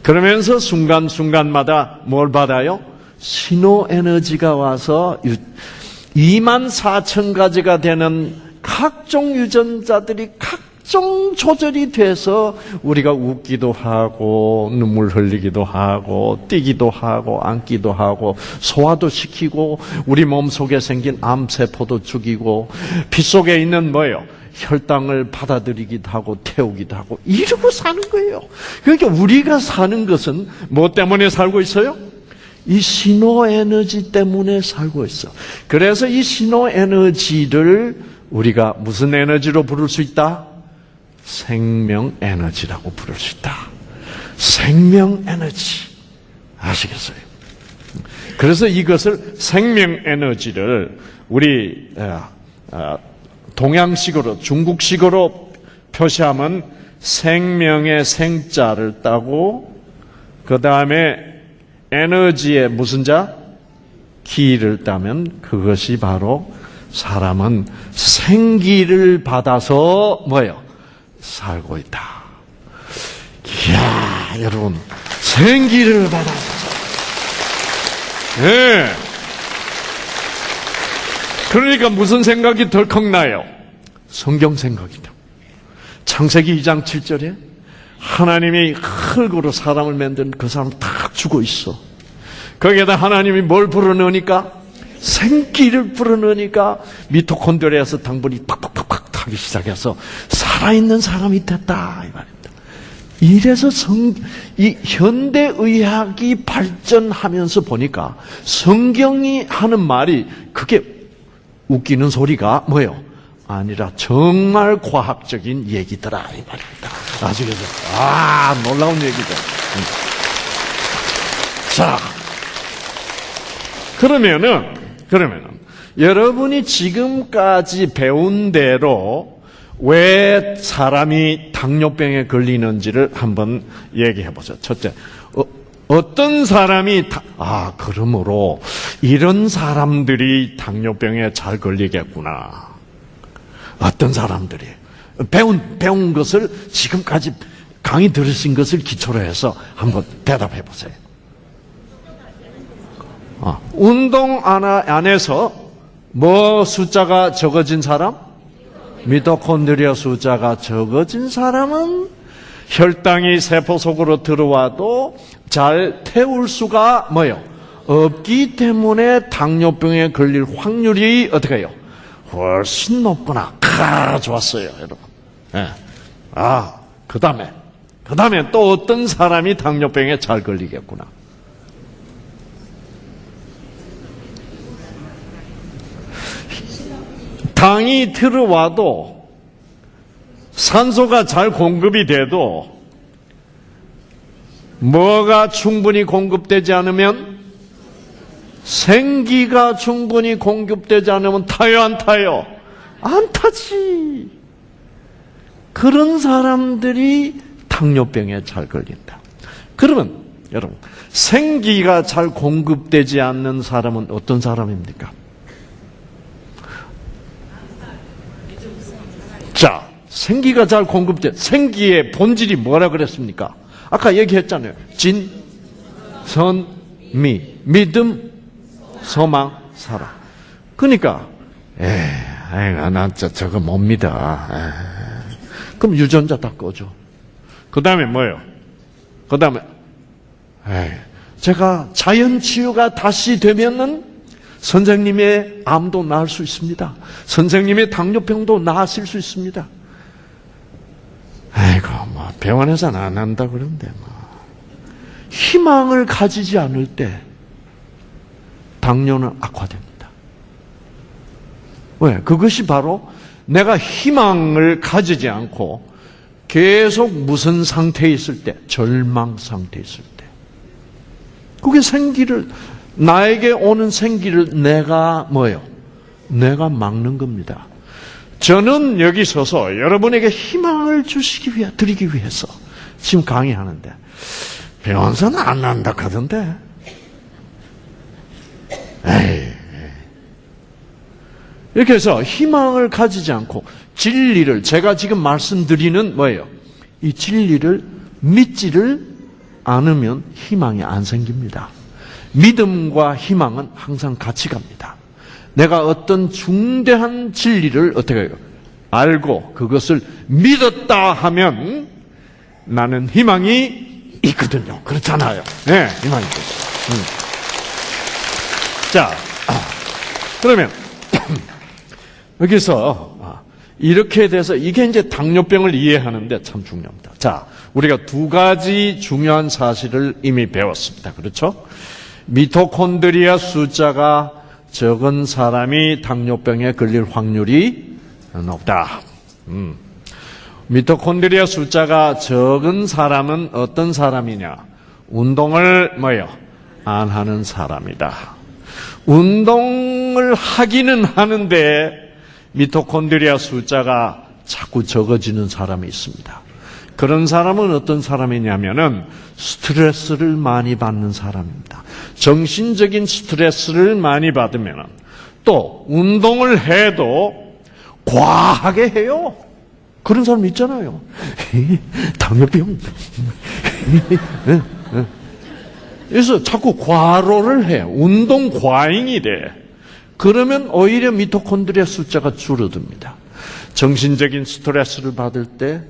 그러면서 순간순간마다 뭘 받아요? 신호 에너지가 와서 24,000가지가 되는 각종 유전자들이 각종 조절이 돼서 우리가 웃기도 하고 눈물 흘리기도 하고 뛰기도 하고 앉기도 하고 소화도 시키고 우리 몸속에 생긴 암세포도 죽이고 피 속에 있는 뭐예요? 혈당을 받아들이기도 하고 태우기도 하고 이러고 사는 거예요. 그러니까 우리가 사는 것은 뭐 때문에 살고 있어요? 이 신호 에너지 때문에 살고 있어. 그래서 이 신호 에너지를 우리가 무슨 에너지로 부를 수 있다? 생명 에너지라고 부를 수 있다. 생명 에너지. 아시겠어요? 그래서 이것을 생명 에너지를 우리 동양식으로 중국식으로 표시하면 생명의 생자를 따고 그 다음에 에너지의 무슨 자? 기를 따면 그것이 바로 사람은 생기를 받아서 뭐예요? 살고 있다. 이야, 여러분, 생기를 받아서. 네. 그러니까 무슨 생각이 덜컥 나요? 성경 생각이다. 창세기 2장 7절에 하나님이 흙으로 사람을 만든 그 사람 다 죽어 있어. 거기에다 하나님이 뭘 불어넣으니까? 생기를 불어넣으니까 미토콘드리아에서 당분이 팍팍팍팍 타기 시작해서 살아있는 사람이 됐다 이 말입니다. 이래서 이 현대의학이 발전하면서 보니까 성경이 하는 말이 그게 웃기는 소리가 뭐예요? 아니라 정말 과학적인 얘기더라 이 말입니다. 아시겠죠? 놀라운 얘기죠. 자, 그러면은 여러분이 지금까지 배운 대로 왜 사람이 당뇨병에 걸리는지를 한번 얘기해 보죠. 첫째, 어떤 사람이 그러므로 이런 사람들이 당뇨병에 잘 걸리겠구나. 어떤 사람들이 배운 것을 지금까지 강의 들으신 것을 기초로 해서 한번 대답해 보세요. 운동 안에서 뭐 숫자가 적어진 사람? 미토콘드리아 숫자가 적어진 사람은 혈당이 세포 속으로 들어와도 잘 태울 수가 뭐예요? 없기 때문에 당뇨병에 걸릴 확률이 어떻게 해요? 훨씬 높구나. 좋았어요, 여러분. 네. 그 다음에 또 어떤 사람이 당뇨병에 잘 걸리겠구나. 당이 들어와도 산소가 잘 공급이 돼도 뭐가 충분히 공급되지 않으면 생기가 충분히 공급되지 않으면 타요, 안 타요? 안 타지. 그런 사람들이 당뇨병에 잘 걸린다. 그러면 여러분, 생기가 잘 공급되지 않는 사람은 어떤 사람입니까? 자, 생기가 잘 공급돼. 생기의 본질이 뭐라 그랬습니까? 아까 얘기했잖아요. 진, 선, 미. 믿음, 소망, 사랑. 그러니까 난 저거 못 믿어. 그럼 유전자 다 꺼줘. 그 다음에 뭐예요? 그 다음에 제가 자연치유가 다시 되면은 선생님의 암도 나을 수 있습니다. 선생님의 당뇨병도 나으실 수 있습니다. 병원에서는 안 한다 그러는데 희망을 가지지 않을 때 당뇨는 악화됩니다. 왜? 그것이 바로 내가 희망을 가지지 않고 계속 무슨 상태에 있을 때? 절망 상태에 있을 때. 그게 나에게 오는 생기를 내가 뭐예요? 내가 막는 겁니다. 저는 여기 서서 여러분에게 희망을 드리기 위해서 지금 강의하는데 병원서는 안 난다 하던데. 이렇게 해서 희망을 가지지 않고 진리를 제가 지금 말씀드리는 뭐예요? 이 진리를 믿지를 않으면 희망이 안 생깁니다. 믿음과 희망은 항상 같이 갑니다. 내가 어떤 중대한 진리를 어떻게 해요? 알고 그것을 믿었다 하면 나는 희망이 있거든요. 그렇잖아요. 네, 희망이 있거든요. 자, 그러면 여기서 이렇게 돼서 이게 이제 당뇨병을 이해하는데 참 중요합니다. 자, 우리가 두 가지 중요한 사실을 이미 배웠습니다. 그렇죠? 미토콘드리아 숫자가 적은 사람이 당뇨병에 걸릴 확률이 높다. 미토콘드리아 숫자가 적은 사람은 어떤 사람이냐? 운동을 안 하는 사람이다. 운동을 하기는 하는데 미토콘드리아 숫자가 자꾸 적어지는 사람이 있습니다. 그런 사람은 어떤 사람이냐면은 스트레스를 많이 받는 사람입니다. 정신적인 스트레스를 많이 받으면 또 운동을 해도 과하게 해요. 그런 사람 있잖아요. 당뇨병. 그래서 자꾸 과로를 해. 운동 과잉이 돼. 그러면 오히려 미토콘드리아 숫자가 줄어듭니다. 정신적인 스트레스를 받을 때,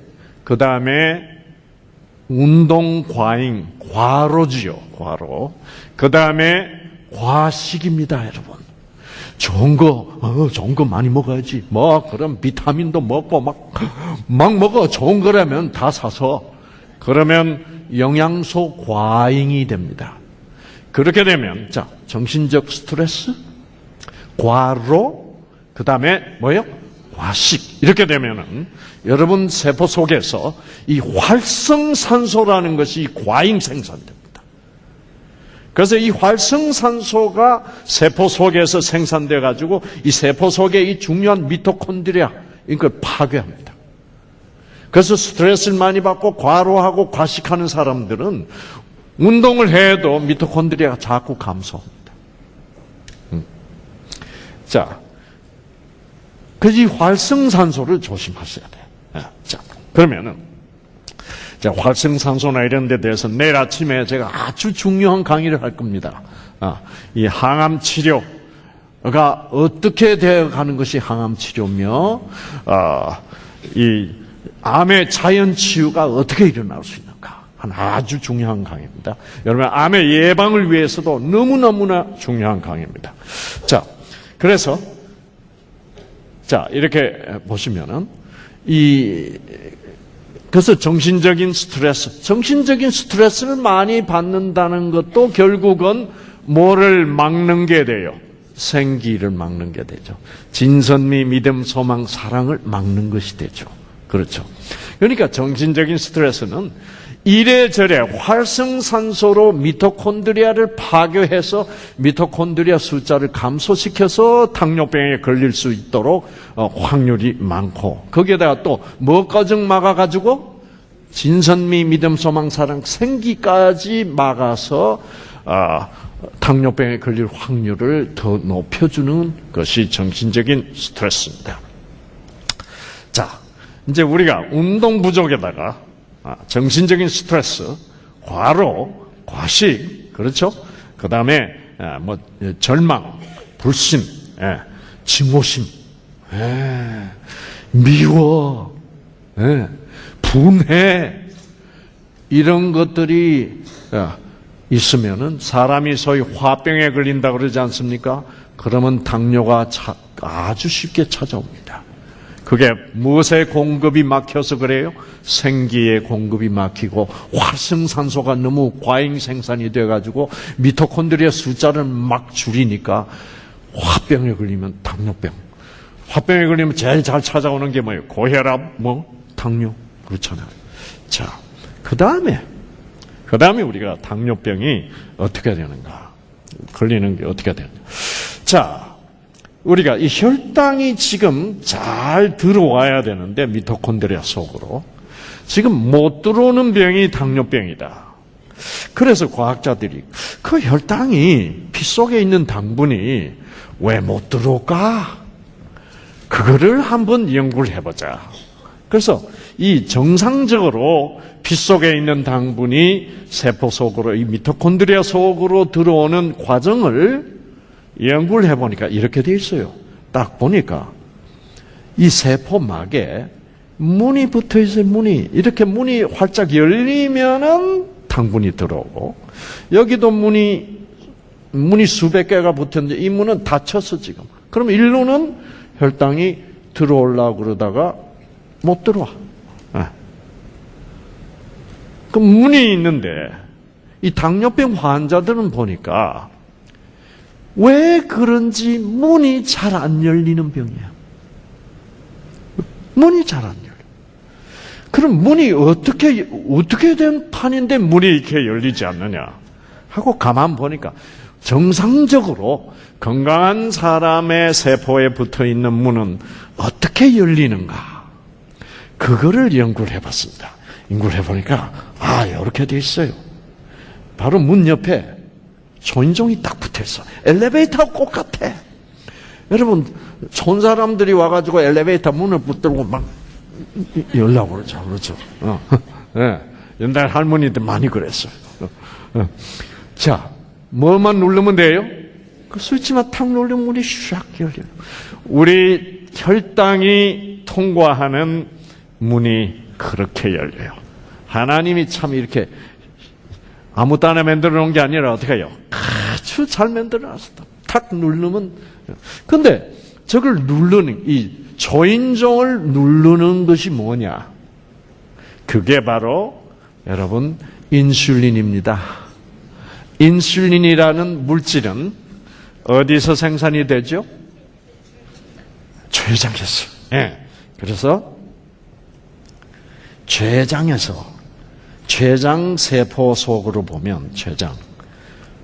그 다음에 운동 과잉, 과로지요, 과로. 그 다음에 과식입니다, 여러분. 좋은 거 많이 먹어야지. 그럼 비타민도 먹고 막 먹어. 좋은 거라면 다 사서. 그러면 영양소 과잉이 됩니다. 그렇게 되면, 자, 정신적 스트레스, 과로, 그 다음에 과식. 이렇게 되면은 여러분 세포 속에서 이 활성산소라는 것이 과잉 생산됩니다. 그래서 이 활성산소가 세포 속에서 생산돼 가지고 이 세포 속에 이 중요한 미토콘드리아 이걸 파괴합니다. 그래서 스트레스를 많이 받고 과로하고 과식하는 사람들은 운동을 해도 미토콘드리아가 자꾸 감소합니다. 자, 그래서 이 활성산소를 조심하셔야 돼요. 자, 그러면은, 자, 활성산소나 이런 데 대해서 내일 아침에 제가 아주 중요한 강의를 할 겁니다. 이 항암 치료가 어떻게 되어 가는 것이 항암 치료며, 이 암의 자연 치유가 어떻게 일어날 수 있는가. 아주 중요한 강의입니다. 여러분, 암의 예방을 위해서도 너무너무나 중요한 강의입니다. 자, 그래서, 자, 이렇게 보시면은, 그래서 정신적인 스트레스를 많이 받는다는 것도 결국은 뭐를 막는 게 돼요? 생기를 막는 게 되죠. 진선미, 믿음, 소망, 사랑을 막는 것이 되죠. 그렇죠. 그러니까 정신적인 스트레스는 이래저래 활성산소로 미토콘드리아를 파괴해서 미토콘드리아 숫자를 감소시켜서 당뇨병에 걸릴 수 있도록 확률이 많고, 거기에다가 또 뭐까지 막아가지고 진선미, 믿음, 소망, 사랑, 생기까지 막아서 당뇨병에 걸릴 확률을 더 높여주는 것이 정신적인 스트레스입니다. 자, 이제 우리가 운동 부족에다가 정신적인 스트레스, 과로, 과식, 그렇죠? 그 다음에 절망, 불신, 증오심, 미워, 분해, 이런 것들이 있으면은 사람이 소위 화병에 걸린다 그러지 않습니까? 그러면 당뇨가 아주 쉽게 찾아옵니다. 그게 무엇의 공급이 막혀서 그래요? 생기의 공급이 막히고 활성산소가 너무 과잉 생산이 돼가지고 미토콘드리아 숫자를 막 줄이니까 화병에 걸리면 당뇨병. 화병에 걸리면 제일 잘 찾아오는 게 뭐예요? 고혈압, 당뇨. 그렇잖아요. 자, 그 다음에 우리가 당뇨병이 어떻게 되는가? 걸리는 게 어떻게 되는가? 자, 우리가 이 혈당이 지금 잘 들어와야 되는데 미토콘드리아 속으로 지금 못 들어오는 병이 당뇨병이다. 그래서 과학자들이 그 혈당이 피 속에 있는 당분이 왜 못 들어올까? 그거를 한번 연구를 해보자. 그래서 이 정상적으로 피 속에 있는 당분이 세포 속으로, 이 미토콘드리아 속으로 들어오는 과정을 연구를 해보니까 이렇게 돼 있어요. 딱 보니까 이 세포막에 문이 붙어 있어요. 이렇게 문이 활짝 열리면은 당분이 들어오고, 여기도 문이 수백 개가 붙었는데 이 문은 닫혔어 지금. 그럼 일로는 혈당이 들어오려고 그러다가 못 들어와. 그 문이 있는데 이 당뇨병 환자들은 보니까 왜 그런지 문이 잘 안 열리는 병이에요. 문이 잘 안 열려. 그럼 문이 어떻게 된 판인데 문이 이렇게 열리지 않느냐 하고 가만 보니까 정상적으로 건강한 사람의 세포에 붙어 있는 문은 어떻게 열리는가? 그거를 연구를 해봤습니다. 연구를 해보니까 이렇게 돼 있어요. 바로 문 옆에 초인종이 딱 붙어 있어. 엘리베이터하고 똑같아. 여러분, 촌 사람들이 와가지고 엘리베이터 문을 붙들고 막 열라고 그러죠. 네. 옛날 할머니들 많이 그랬어요. 자, 뭐만 누르면 돼요? 그 스위치만 탁 누르면 문이 샥 열려요. 우리 혈당이 통과하는 문이 그렇게 열려요. 하나님이 참 이렇게 아무 딴에 만들어 놓은 게 아니라 어떻게 해요? 아주 잘 만들어 놨었다. 탁 누르면. 근데 저걸 누르는, 이 초인종을 누르는 것이 뭐냐? 그게 바로 여러분 인슐린입니다. 인슐린이라는 물질은 어디서 생산이 되죠? 췌장에서. 그래서 췌장 세포 속으로 보면,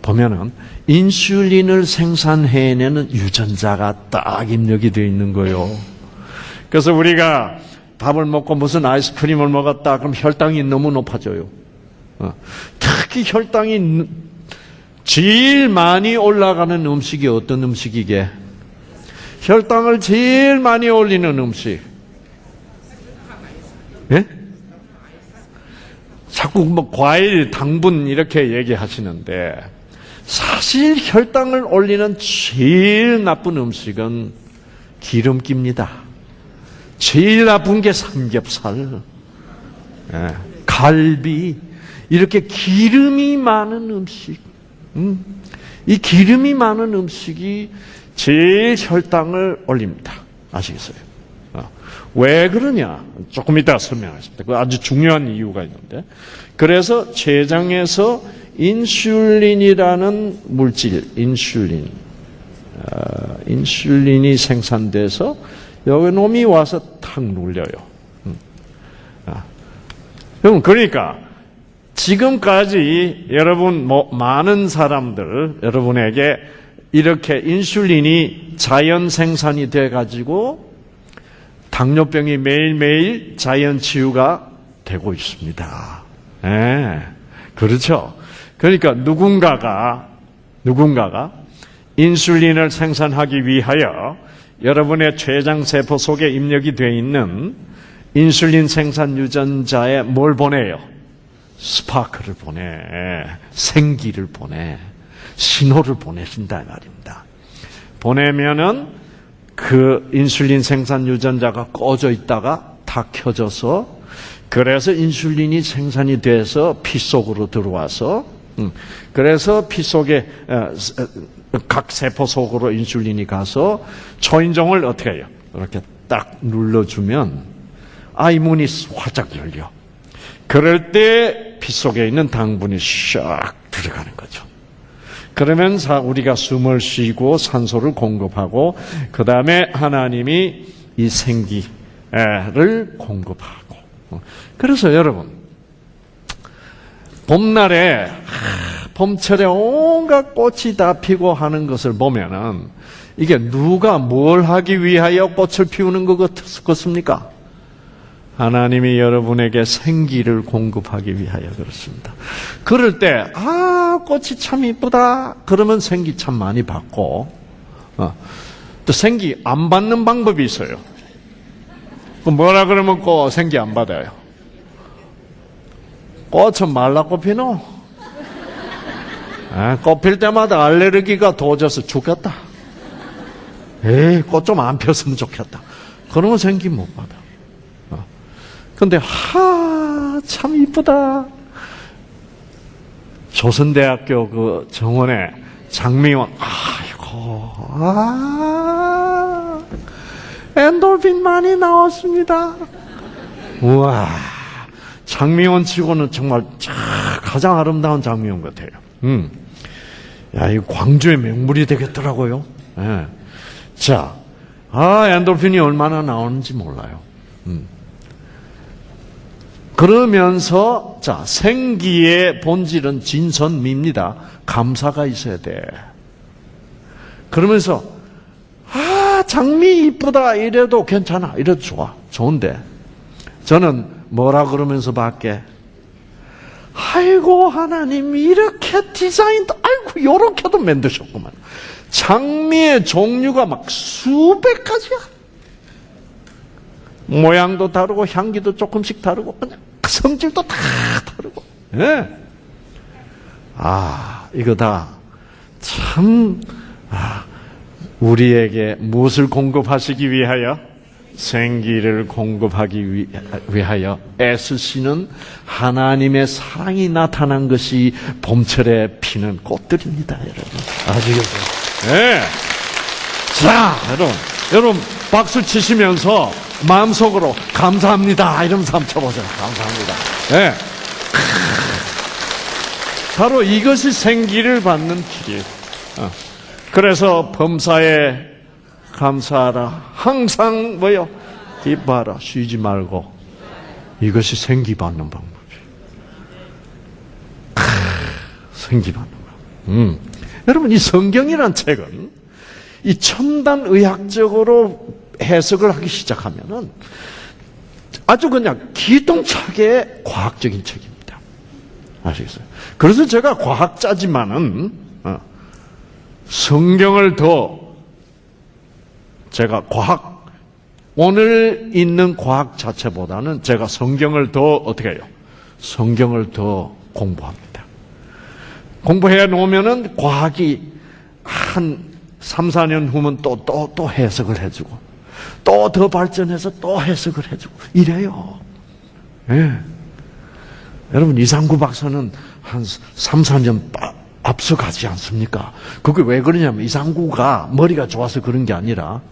보면은 인슐린을 생산해내는 유전자가 딱 입력이 되어 있는 거예요. 그래서 우리가 밥을 먹고 무슨 아이스크림을 먹었다 그럼 혈당이 너무 높아져요. 특히 혈당이 제일 많이 올라가는 음식이 어떤 음식이게? 혈당을 제일 많이 올리는 음식. 예? 자꾸 뭐 과일, 당분 이렇게 얘기하시는데 사실 혈당을 올리는 제일 나쁜 음식은 기름기입니다. 제일 나쁜 게 삼겹살, 갈비, 이렇게 기름이 많은 음식. 이 기름이 많은 음식이 제일 혈당을 올립니다. 아시겠어요? 왜 그러냐? 조금 이따 설명하겠습니다. 그 아주 중요한 이유가 있는데. 그래서 췌장에서 인슐린이라는 물질, 인슐린이 생산돼서 여기 놈이 와서 탁 눌려요. 그러니까 지금까지 여러분 많은 사람들 여러분에게 이렇게 인슐린이 자연 생산이 돼 가지고 당뇨병이 매일매일 자연 치유가 되고 있습니다. 그렇죠. 그러니까 누군가가 인슐린을 생산하기 위하여 여러분의 췌장세포 속에 입력이 되어 있는 인슐린 생산 유전자에 뭘 보내요? 스파크를 보내, 생기를 보내, 신호를 보내준다 말입니다. 보내면은 그 인슐린 생산 유전자가 꺼져 있다가 다 켜져서, 그래서 인슐린이 생산이 돼서 피 속으로 들어와서, 그래서 피 속에 각 세포 속으로 인슐린이 가서 초인종을 어떻게 해요? 이렇게 딱 눌러주면 이 문이 활짝 열려. 그럴 때 피 속에 있는 당분이 샥 들어가는 거죠. 그러면 우리가 숨을 쉬고 산소를 공급하고, 그 다음에 하나님이 이 생기를 공급하고. 그래서 여러분, 봄날에 봄철에 온갖 꽃이 다 피고 하는 것을 보면은 이게 누가 뭘 하기 위하여 꽃을 피우는 것 같습니까? 하나님이 여러분에게 생기를 공급하기 위하여 그렇습니다. 그럴 때 꽃이 참 이쁘다 그러면 생기 참 많이 받고, 또 생기 안 받는 방법이 있어요. 뭐라 그러면 꽃 생기 안 받아요. 꽃은 말라꽃 피노? 꽃 필 때마다 알레르기가 도져서 죽겠다. 에이, 꽃 좀 안 폈으면 좋겠다. 그러면 생기 못 받아. 근데, 참 이쁘다. 조선대학교 그 정원에 장미원, 엔돌핀 많이 나왔습니다. 우와, 장미원 치고는 정말 가장 아름다운 장미원 같아요. 야, 이 광주의 명물이 되겠더라고요. 예. 자, 엔돌핀이 얼마나 나오는지 몰라요. 그러면서, 자, 생기의 본질은 진선미입니다. 감사가 있어야 돼. 그러면서, 장미 이쁘다. 이래도 괜찮아. 이래도 좋아. 좋은데. 저는 뭐라 그러면서 밖에, 아이고, 하나님, 이렇게 디자인도, 아이고, 요렇게도 만드셨구만. 장미의 종류가 막 수백 가지야. 모양도 다르고, 향기도 조금씩 다르고, 그냥 성질도 다 다르고. 예. 이거 다 참, 우리에게 무엇을 공급하시기 위하여? 생기를 공급하기 위하여 애쓰시는 하나님의 사랑이 나타난 것이 봄철에 피는 꽃들입니다, 여러분. 아시겠어요? 네. 자, 여러분 박수 치시면서 마음속으로 감사합니다 이러면서 한번 쳐보세요. 감사합니다. 네. 바로 이것이 생기를 받는 길이에요. 그래서 범사에 감사하라. 항상 뭐요? 기뻐하라. 쉬지 말고. 이것이 생기 받는 방법이에요. 생기 받는 방법. 여러분, 이 성경이란 책은 이 첨단 의학적으로 해석을 하기 시작하면은 아주 그냥 기똥차게 과학적인 책입니다. 아시겠어요? 그래서 제가 과학자지만은 성경을 더 제가 오늘 있는 과학 자체보다는 제가 성경을 더 어떻게 해요? 성경을 더 공부합니다. 공부해 놓으면은 과학이 한 3, 4년 후면 또 해석을 해주고 또 더 발전해서 또 해석을 해주고 이래요. 예. 여러분, 이상구 박사는 한 3, 4년 앞서가지 않습니까? 그게 왜 그러냐면 이상구가 머리가 좋아서 그런 게 아니라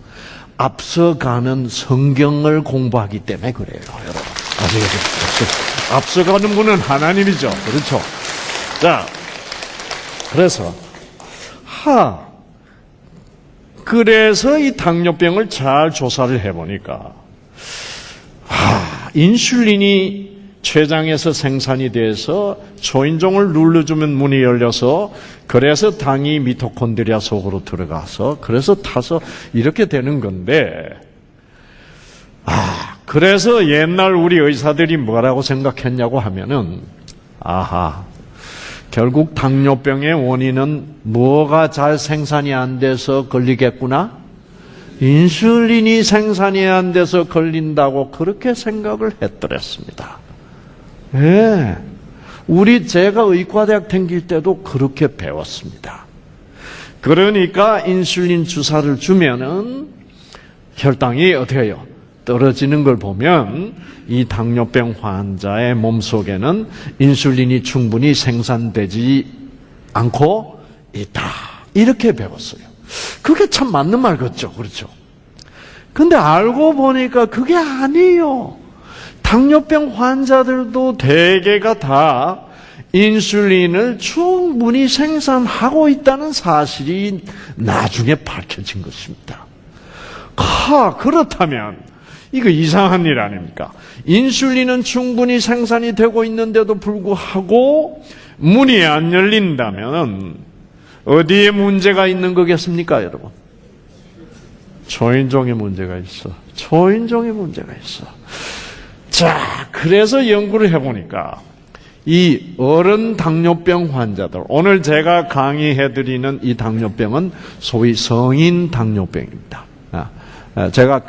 앞서가는 성경을 공부하기 때문에 그래요, 여러분. 아시겠죠? 앞서가는 분은 하나님이죠. 그렇죠? 자, 그래서 그래서 이 당뇨병을 잘 조사를 해보니까 인슐린이 췌장에서 생산이 돼서 초인종을 눌러주면 문이 열려서 그래서 당이 미토콘드리아 속으로 들어가서 그래서 타서 이렇게 되는 건데 그래서 옛날 우리 의사들이 뭐라고 생각했냐고 하면은 결국 당뇨병의 원인은 뭐가 잘 생산이 안 돼서 걸리겠구나? 인슐린이 생산이 안 돼서 걸린다고 그렇게 생각을 했더랬습니다. 예. 제가 의과대학 다닐 때도 그렇게 배웠습니다. 그러니까 인슐린 주사를 주면은 혈당이 어떻게 해요? 떨어지는 걸 보면 이 당뇨병 환자의 몸속에는 인슐린이 충분히 생산되지 않고 있다. 이렇게 배웠어요. 그게 참 맞는 말 같죠? 그렇죠? 근데 알고 보니까 그게 아니에요. 당뇨병 환자들도 대개가 다 인슐린을 충분히 생산하고 있다는 사실이 나중에 밝혀진 것입니다. 그렇다면 이거 이상한 일 아닙니까? 인슐린은 충분히 생산이 되고 있는데도 불구하고 문이 안 열린다면 어디에 문제가 있는 거겠습니까, 여러분? 초인종에 문제가 있어. 초인종에 문제가 있어. 자, 그래서 연구를 해보니까 이 어른 당뇨병 환자들, 오늘 제가 강의해드리는 이 당뇨병은 소위 성인 당뇨병입니다. 제가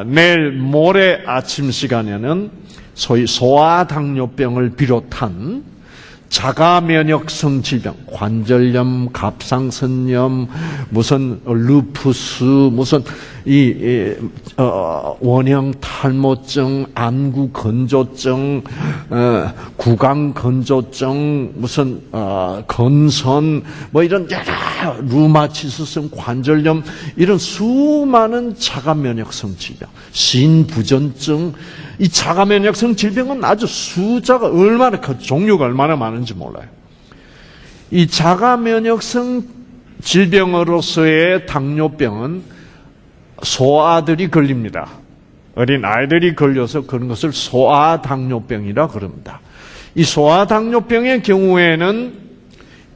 내일 모레 아침 시간에는 소위 소아당뇨병을 비롯한 자가면역성 질병, 관절염, 갑상선염, 무슨 루푸스, 무슨 원형 탈모증, 안구 건조증, 구강 건조증, 무슨 건선, 뭐 이런 여러 루마티스성 관절염, 이런 수많은 자가면역성 질병, 신부전증. 이 자가면역성 질병은 아주 숫자가 얼마나 종류가 얼마나 많은지 몰라요. 이 자가면역성 질병으로서의 당뇨병은 소아들이 걸립니다. 어린 아이들이 걸려서 그런 것을 소아당뇨병이라 그럽니다. 이 소아당뇨병의 경우에는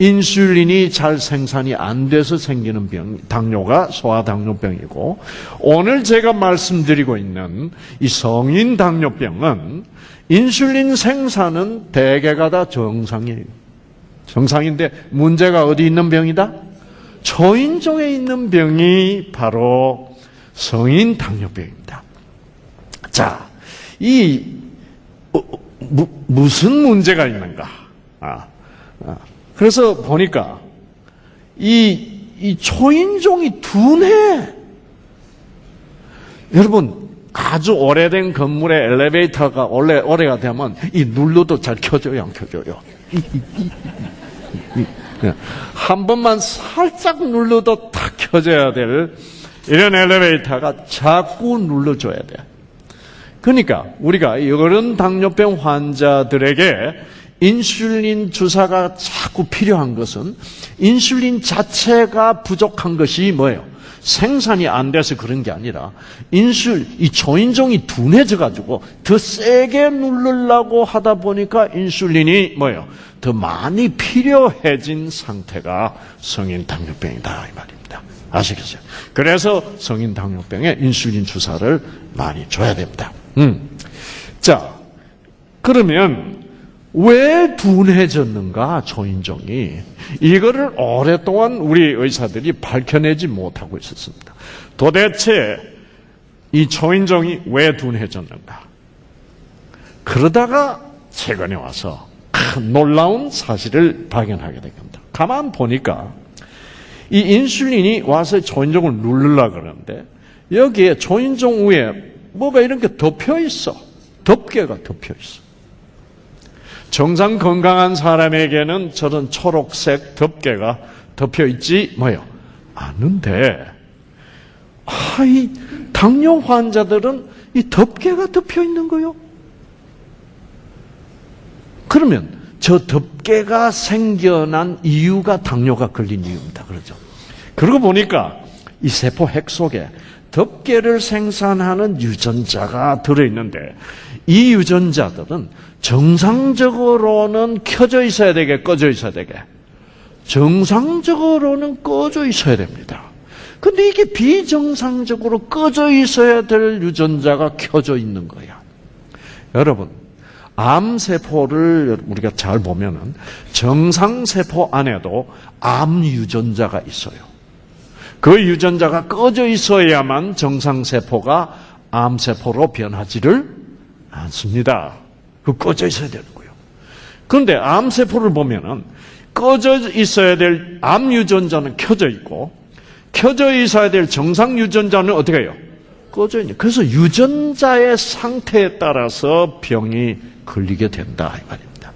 인슐린이 잘 생산이 안 돼서 생기는 병, 당뇨가 소아당뇨병이고, 오늘 제가 말씀드리고 있는 이 성인 당뇨병은 인슐린 생산은 대개가 다 정상이에요. 정상인데 문제가 어디 있는 병이다? 초인종에 있는 병이 바로 성인 당뇨병입니다. 자, 무슨 문제가 있는가? 그래서 보니까 이 초인종이 둔해. 여러분, 아주 오래된 건물의 엘리베이터가 오래가 되면 이 눌러도 잘 켜져요, 안 켜져요? 한 번만 살짝 눌러도 다 켜져야 될 이런 엘리베이터가 자꾸 눌러줘야 돼. 그러니까 우리가 이런 당뇨병 환자들에게 인슐린 주사가 자꾸 필요한 것은 인슐린 자체가 부족한 것이 뭐예요? 생산이 안 돼서 그런 게 아니라 이 초인종이 둔해져 가지고 더 세게 누르려고 하다 보니까 인슐린이 뭐예요? 더 많이 필요해진 상태가 성인 당뇨병이다 이 말입니다. 아시겠어요? 그래서 성인 당뇨병에 인슐린 주사를 많이 줘야 됩니다. 자, 그러면 왜 둔해졌는가, 초인종이? 이거를 오랫동안 우리 의사들이 밝혀내지 못하고 있었습니다. 도대체 이 초인종이 왜 둔해졌는가? 그러다가 최근에 와서 큰 놀라운 사실을 발견하게 됩니다. 가만 보니까 이 인슐린이 와서 초인종을 누르려고 그러는데 여기에 초인종 위에 뭐가 이렇게 덮여 있어. 덮개가 덮여 있어. 정상 건강한 사람에게는 저런 초록색 덮개가 덮여 있지 뭐요? 않는데, 이 당뇨 환자들은 이 덮개가 덮여 있는 거요. 그러면 저 덮개가 생겨난 이유가 당뇨가 걸린 이유입니다. 그렇죠? 그러고 보니까 이 세포 핵 속에 덮개를 생산하는 유전자가 들어있는데 이 유전자들은 정상적으로는 켜져 있어야 되게, 꺼져 있어야 되게. 정상적으로는 꺼져 있어야 됩니다. 근데 이게 비정상적으로 꺼져 있어야 될 유전자가 켜져 있는 거야. 여러분, 암세포를 우리가 잘 보면은 정상세포 안에도 암 유전자가 있어요. 그 유전자가 꺼져 있어야만 정상세포가 암세포로 변하지를 않습니다. 그 꺼져 있어야 되는 거예요. 그런데 암세포를 보면은 꺼져 있어야 될 암 유전자는 켜져 있고, 켜져 있어야 될 정상 유전자는 어떻게 해요? 꺼져 있는. 그래서 유전자의 상태에 따라서 병이 걸리게 된다 이 말입니다.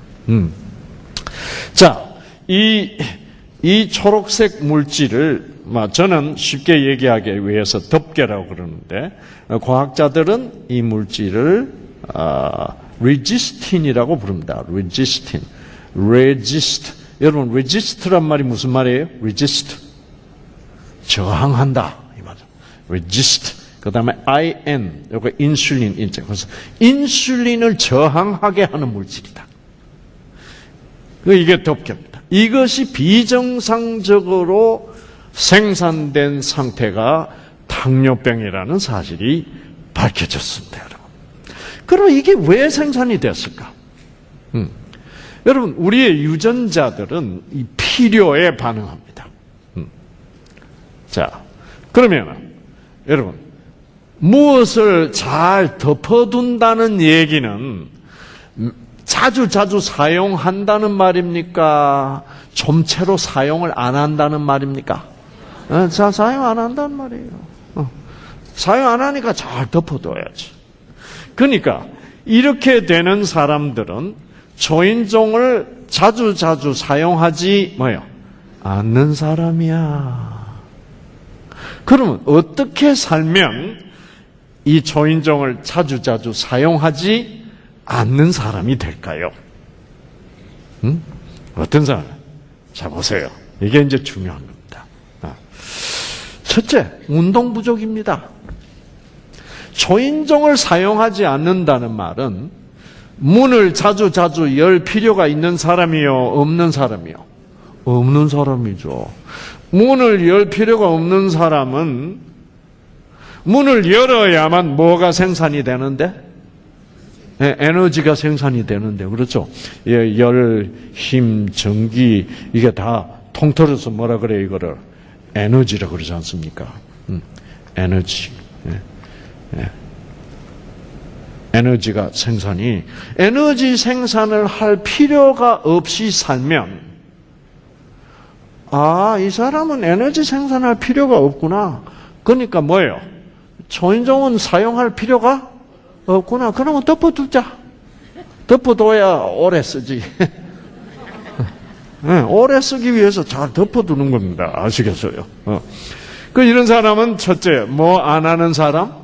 자, 이 초록색 물질을 저는 쉽게 얘기하기 위해서 덮개라고 그러는데, 과학자들은 이 물질을 레지스틴이라고 부릅니다. 레지스틴. 여러분, 레지스트란 말이 무슨 말이에요? 레지스트. 저항한다 이 말이죠. 레지스트. 그다음에 IN, 이거 인슐린 인자. 그래서 인슐린을 저항하게 하는 물질이다. 이게 덮개입니다. 이것이 비정상적으로 생산된 상태가 당뇨병이라는 사실이 밝혀졌습니다, 여러분. 그럼 이게 왜 생산이 됐을까? 여러분, 우리의 유전자들은 이 필요에 반응합니다. 자, 그러면 여러분, 무엇을 잘 덮어둔다는 얘기는 자주 사용한다는 말입니까? 좀채로 사용을 안 한다는 말입니까? 사용 안 한다는 말이에요. 사용 안 하니까 잘 덮어둬야지. 그러니까 이렇게 되는 사람들은 초인종을 자주 사용하지 않는 사람이야. 그러면 어떻게 살면 이 초인종을 자주 사용하지 않는 사람이 될까요? 어떤 사람? 자, 보세요. 이게 이제 중요한 겁니다. 첫째, 운동 부족입니다. 초인종을 사용하지 않는다는 말은 문을 자주 열 필요가 있는 사람이요, 없는 사람이요? 없는 사람이죠. 문을 열 필요가 없는 사람은 문을 열어야만 뭐가 생산이 되는데? 에너지가 생산이 되는데, 그렇죠? 열, 힘, 전기, 이게 다 통틀어서 뭐라 그래요, 이거를? 에너지라고 그러지 않습니까? 에너지. 에너지가 생산이, 에너지 생산을 할 필요가 없이 살면, 이 사람은 에너지 생산할 필요가 없구나. 그러니까 뭐예요? 초인종은 사용할 필요가 없구나. 그러면 덮어두자. 덮어둬야 오래 쓰지. 오래 쓰기 위해서 잘 덮어두는 겁니다. 아시겠어요? 이런 사람은 첫째, 뭐 안 하는 사람?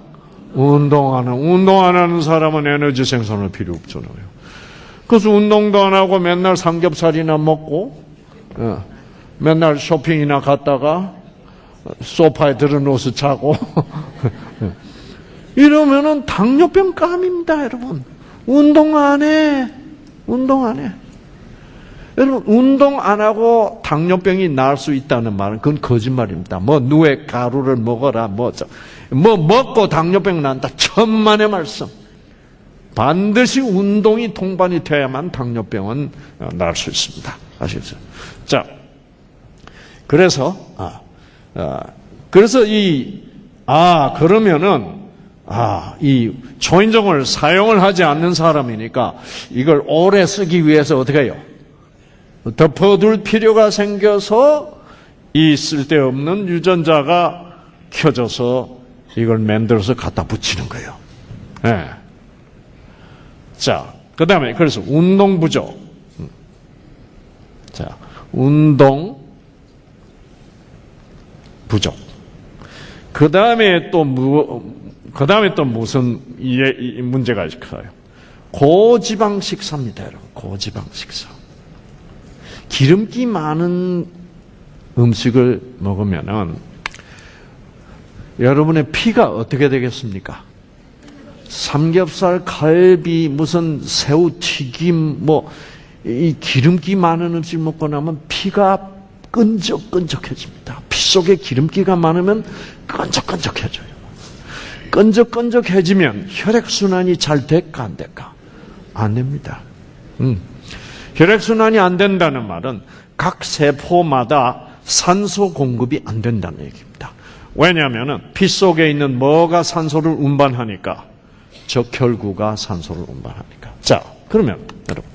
운동 안 하는 사람은 에너지 생산할 필요 없잖아요. 그래서 운동도 안 하고 맨날 삼겹살이나 먹고, 맨날 쇼핑이나 갔다가 소파에 들어누워서 자고, 이러면은 당뇨병 감입니다, 여러분. 운동 안 해. 여러분, 운동 안 하고 당뇨병이 나을 수 있다는 말은 그건 거짓말입니다. 누에 가루를 먹어라, 먹고 당뇨병 난다. 천만의 말씀. 반드시 운동이 동반이 돼야만 당뇨병은 나을 수 있습니다. 아시겠죠? 자, 그래서 그러면은, 이 초인종을 사용을 하지 않는 사람이니까 이걸 오래 쓰기 위해서 어떻게 해요? 덮어둘 필요가 생겨서 이 쓸데없는 유전자가 켜져서 이걸 만들어서 갖다 붙이는 거예요. 자, 그 다음에, 그래서 운동 부족. 자, 운동 부족. 그 다음에 또 무슨 문제가 있을까요? 고지방 식사입니다, 여러분. 고지방 식사. 기름기 많은 음식을 먹으면은 여러분의 피가 어떻게 되겠습니까? 삼겹살, 갈비, 무슨 새우 튀김, 이 기름기 많은 음식 먹고 나면 피가 끈적끈적해집니다. 피 속에 기름기가 많으면 끈적끈적해져요. 끈적끈적해지면 혈액순환이 잘 될까 안 될까? 안 됩니다. 혈액순환이 안 된다는 말은 각 세포마다 산소 공급이 안 된다는 얘기입니다. 왜냐하면 피 속에 있는 뭐가 산소를 운반하니까? 적혈구가 산소를 운반하니까. 자, 그러면 여러분,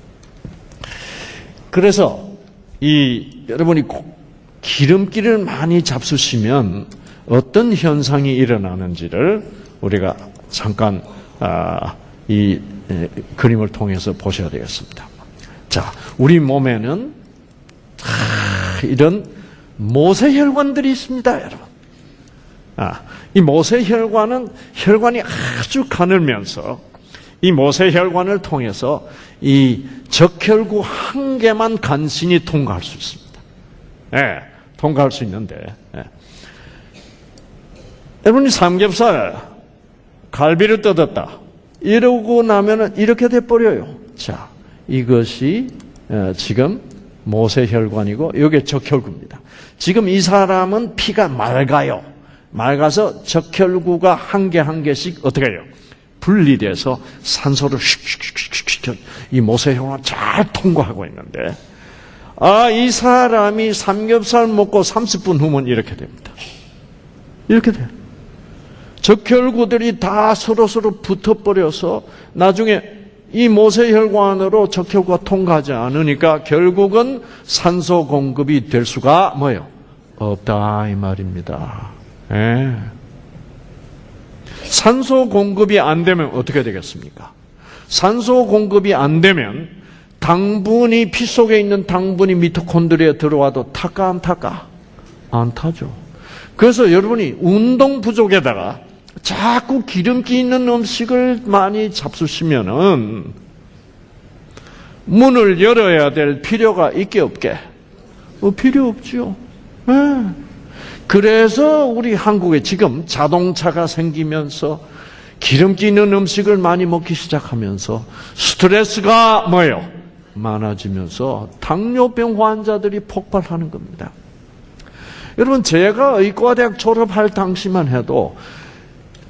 그래서 여러분이 기름기를 많이 잡수시면 어떤 현상이 일어나는지를 우리가 잠깐 이 그림을 통해서 보셔야 되겠습니다. 자, 우리 몸에는 이런 모세혈관들이 있습니다, 여러분. 이 모세혈관은 혈관이 아주 가늘면서 이 모세혈관을 통해서 이 적혈구 한 개만 간신히 통과할 수 있습니다. 통과할 수 있는데, 여러분이 삼겹살, 갈비를 뜯었다. 이러고 나면은 이렇게 돼버려요. 자, 이것이 지금 모세혈관이고, 이게 적혈구입니다. 지금 이 사람은 피가 맑아요. 맑아서 적혈구가 한 개 한 개씩 어떻게 해요? 분리돼서 산소를 슉슉슉슉 이 모세혈관 잘 통과하고 있는데, 이 사람이 삼겹살 먹고 30분 후면 이렇게 됩니다. 이렇게 돼요. 적혈구들이 다 서로서로 붙어버려서 나중에 이 모세혈관으로 적혈구가 통과하지 않으니까 결국은 산소 공급이 될 수가 뭐예요? 없다 이 말입니다. 예. 산소 공급이 안 되면 어떻게 되겠습니까? 산소 공급이 안 되면 당분이 피 속에 있는 당분이 미토콘드리아에 들어와도 탈까 안 탈까? 안 타죠. 그래서 여러분이 운동 부족에다가 자꾸 기름기 있는 음식을 많이 잡수시면은 문을 열어야 될 필요가 있게 없게? 필요 없죠. 네. 그래서 우리 한국에 지금 자동차가 생기면서 기름기 있는 음식을 많이 먹기 시작하면서 스트레스가 뭐예요? 많아지면서 당뇨병 환자들이 폭발하는 겁니다. 여러분 제가 의과대학 졸업할 당시만 해도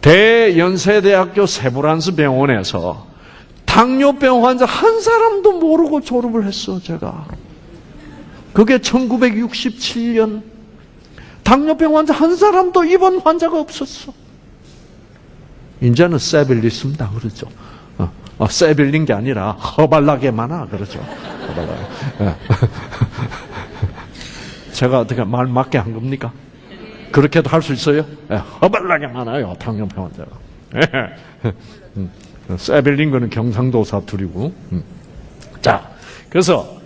대연세대학교 세브란스 병원에서 당뇨병 환자 한 사람도 모르고 졸업을 했어 제가. 그게 1967년. 당뇨병 환자 한 사람도 입원 환자가 없었어. 이제는 세빌리스입니다. 그렇죠. 세빌린 게 아니라 허발나게 많아. 그렇죠. 허발나게. 제가 어떻게 말 맞게 한 겁니까? 그렇게도 할 수 있어요? 허발나게 많아요. 당뇨병 환자가. 세빌린 거는 경상도 사투리고. 자, 그래서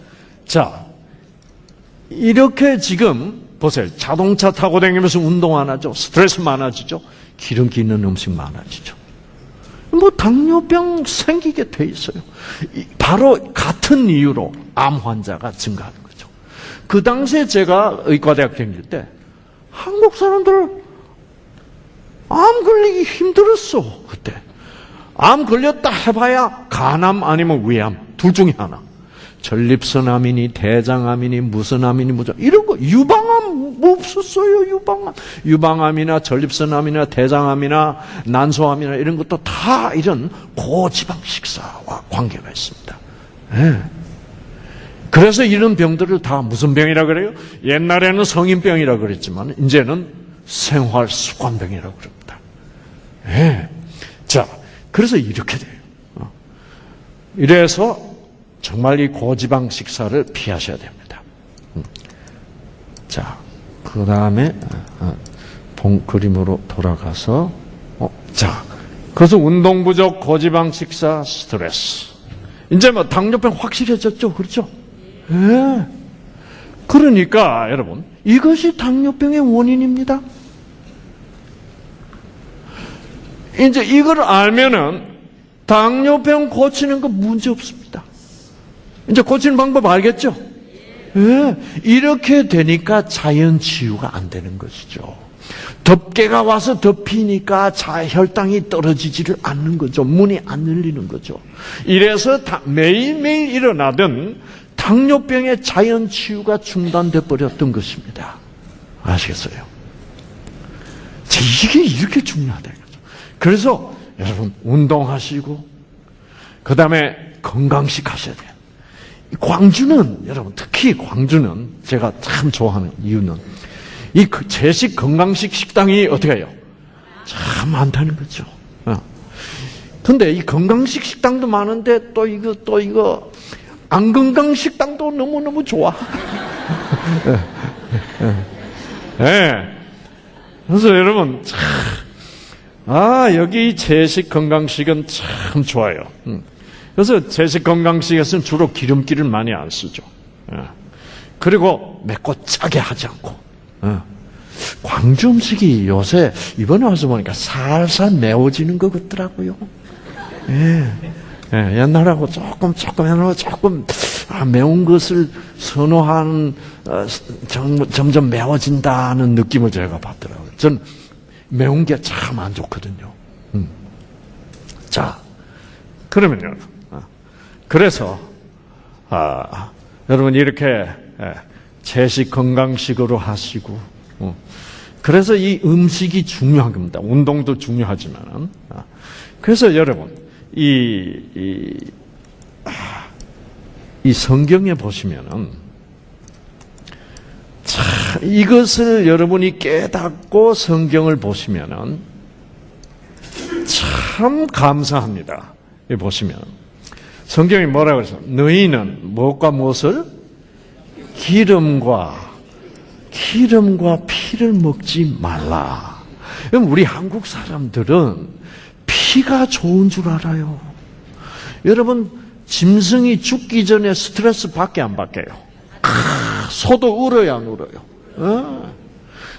이렇게 지금 보세요. 자동차 타고 다니면서 운동 안 하죠. 스트레스 많아지죠. 기름기 있는 음식 많아지죠. 뭐 당뇨병 생기게 돼 있어요. 바로 같은 이유로 암 환자가 증가하는 거죠. 그 당시에 제가 의과대학 다닐 때 한국 사람들 암 걸리기 힘들었어. 그때 암 걸렸다 해봐야 간암 아니면 위암 둘 중에 하나. 전립선암이니 대장암이니 무슨 암이니 뭐죠 이런 거 유방암 뭐 없었어요. 유방암이나 전립선암이나 대장암이나 난소암이나 이런 것도 다 이런 고지방 식사와 관계가 있습니다. 네. 그래서 이런 병들을 다 무슨 병이라 그래요? 옛날에는 성인병이라 그랬지만 이제는 생활 습관병이라고 그럽니다. 네. 자, 그래서 이렇게 돼요. 이래서 정말 이 고지방 식사를 피하셔야 됩니다. 자, 그 다음에 본 그림으로 돌아가서 자, 그래서 운동 부족, 고지방 식사, 스트레스. 이제 뭐 당뇨병 확실해졌죠, 그렇죠? 예. 그러니까 여러분 이것이 당뇨병의 원인입니다. 이제 이걸 알면은 당뇨병 고치는 거 문제 없습니다. 이제 고치는 방법 알겠죠? 예, 이렇게 되니까 자연 치유가 안 되는 것이죠. 덮개가 와서 덮이니까 혈당이 떨어지지를 않는 거죠. 문이 안 열리는 거죠. 이래서 매일매일 일어나던 당뇨병의 자연 치유가 중단돼 버렸던 것입니다. 아시겠어요? 자, 이게 이렇게 중요하다 이거죠. 그래서 여러분 운동하시고 그 다음에 건강식 하셔야 돼요. 광주는 여러분 특히 광주는 제가 참 좋아하는 이유는 이 제식 건강식 식당이 어떻게 해요? 참 많다는 거죠. 근데 이 건강식 식당도 많은데 또 이거 안 건강 식당도 너무너무 좋아. 네. 그래서 여러분 여기 제식 건강식은 참 좋아요. 그래서 제식 건강식에서는 주로 기름기를 많이 안 쓰죠. 그리고 맵고 짜게 하지 않고. 광주 음식이 요새 이번에 와서 보니까 살살 매워지는 것 같더라고요. 옛날하고 조금 매운 것을 선호하는 점점 매워진다는 느낌을 제가 받더라고요. 전 매운 게 참 안 좋거든요. 자, 그러면요. 그래서 여러분 이렇게 채식 건강식으로 하시고 그래서 이 음식이 중요한 겁니다. 운동도 중요하지만 그래서 여러분 이 성경에 보시면은 이것을 여러분이 깨닫고 성경을 보시면은 참 감사합니다. 여기 보시면 성경이 뭐라고 그래서 너희는 무엇과 무엇을? 기름과 피를 먹지 말라. 그럼 우리 한국 사람들은 피가 좋은 줄 알아요. 여러분, 짐승이 죽기 전에 스트레스 받게 안 받게요? 소도 울어요, 안 울어요?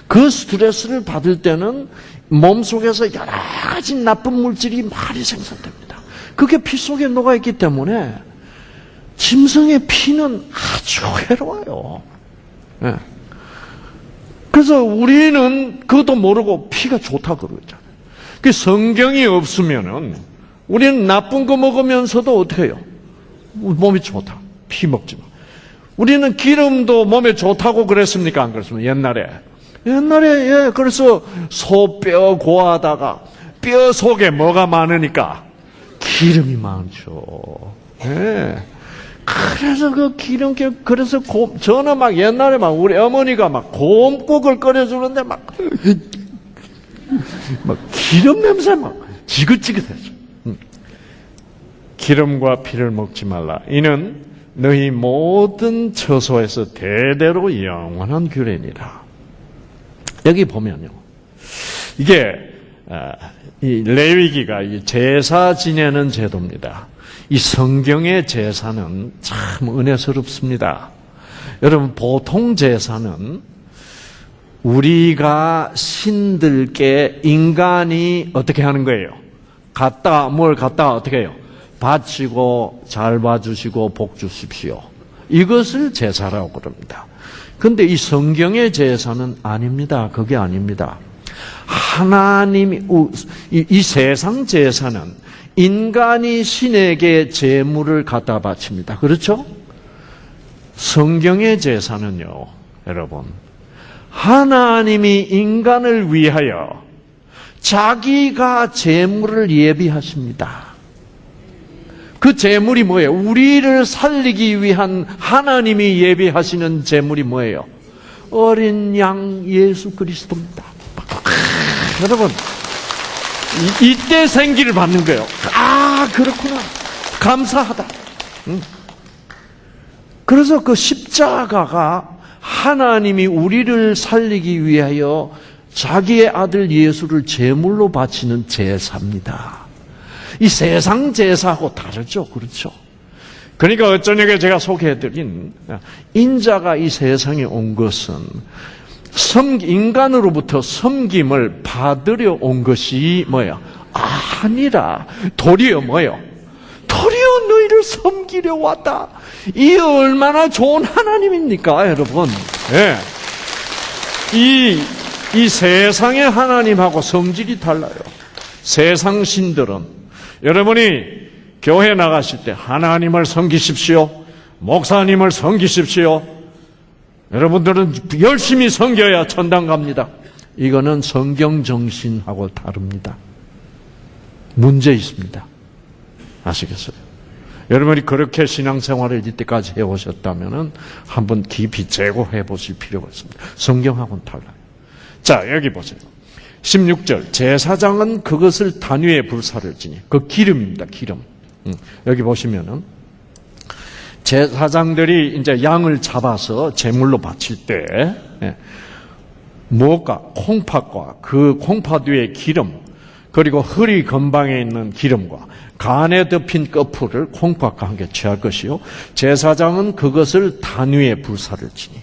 그 스트레스를 받을 때는 몸속에서 여러 가지 나쁜 물질이 많이 생산됩니다. 그게 피 속에 녹아있기 때문에 짐승의 피는 아주 해로워요. 그래서 우리는 그것도 모르고 피가 좋다고 그러잖아요. 그 성경이 없으면은 우리는 나쁜 거 먹으면서도 어떻게 해요? 몸이 좋다. 피 먹지 마. 우리는 기름도 몸에 좋다고 그랬습니까? 안 그랬습니까? 옛날에, 그래서 소뼈 고하다가 뼈 속에 뭐가 많으니까? 기름이 많죠. 그래서 그 기름기, 그래서 저는 막 옛날에 막 우리 어머니가 막 곰국을 끓여주는데 막 기름 냄새 막 지긋지긋해져. 기름과 피를 먹지 말라. 이는 너희 모든 처소에서 대대로 영원한 규례니라. 여기 보면요. 이게, 이 레위기가 제사 지내는 제도입니다. 이 성경의 제사는 참 은혜스럽습니다. 여러분, 보통 제사는 우리가 신들께 인간이 어떻게 하는 거예요? 뭘 갖다 어떻게 해요? 바치고 잘 봐주시고 복 주십시오. 이것을 제사라고 그럽니다. 근데 이 성경의 제사는 아닙니다. 그게 아닙니다. 하나님이, 이 세상 제사는 인간이 신에게 제물을 갖다 바칩니다. 그렇죠? 성경의 제사는요, 여러분, 하나님이 인간을 위하여 자기가 제물을 예비하십니다. 그 제물이 뭐예요? 우리를 살리기 위한 하나님이 예비하시는 제물이 뭐예요? 어린 양 예수 그리스도입니다. 여러분, 이때 생기를 받는 거예요. 그렇구나. 감사하다. 그래서 그 십자가가 하나님이 우리를 살리기 위하여 자기의 아들 예수를 제물로 바치는 제사입니다. 이 세상 제사하고 다르죠. 그렇죠? 그러니까 어쩌냐게 제가 소개해드린 인자가 이 세상에 온 것은 인간으로부터 섬김을 받으려 온 것이 뭐야? 아니라 도리어 뭐요? 도리어 너희를 섬기려 왔다. 이 얼마나 좋은 하나님입니까, 여러분? 예. 이 세상의 하나님하고 성질이 달라요. 세상 신들은 여러분이 교회 나가실 때 하나님을 섬기십시오. 목사님을 섬기십시오. 여러분들은 열심히 섬겨야 천당 갑니다. 이거는 성경 정신하고 다릅니다. 문제 있습니다. 아시겠어요? 여러분이 그렇게 신앙생활을 이때까지 해오셨다면 한번 깊이 재고해 보실 필요가 있습니다. 성경하고는 달라요. 자, 여기 보세요. 16절, 제사장은 그것을 단 위에 불사를 지니, 그 기름입니다. 기름. 여기 보시면은 제사장들이 이제 양을 잡아서 제물로 바칠 때 무엇과 콩팥과 그 콩팥 위에 기름, 그리고 허리 건방에 있는 기름과 간에 덮인 꺼풀을 콩팥과 함께 취할 것이요, 제사장은 그것을 단 위에 불사를 지니,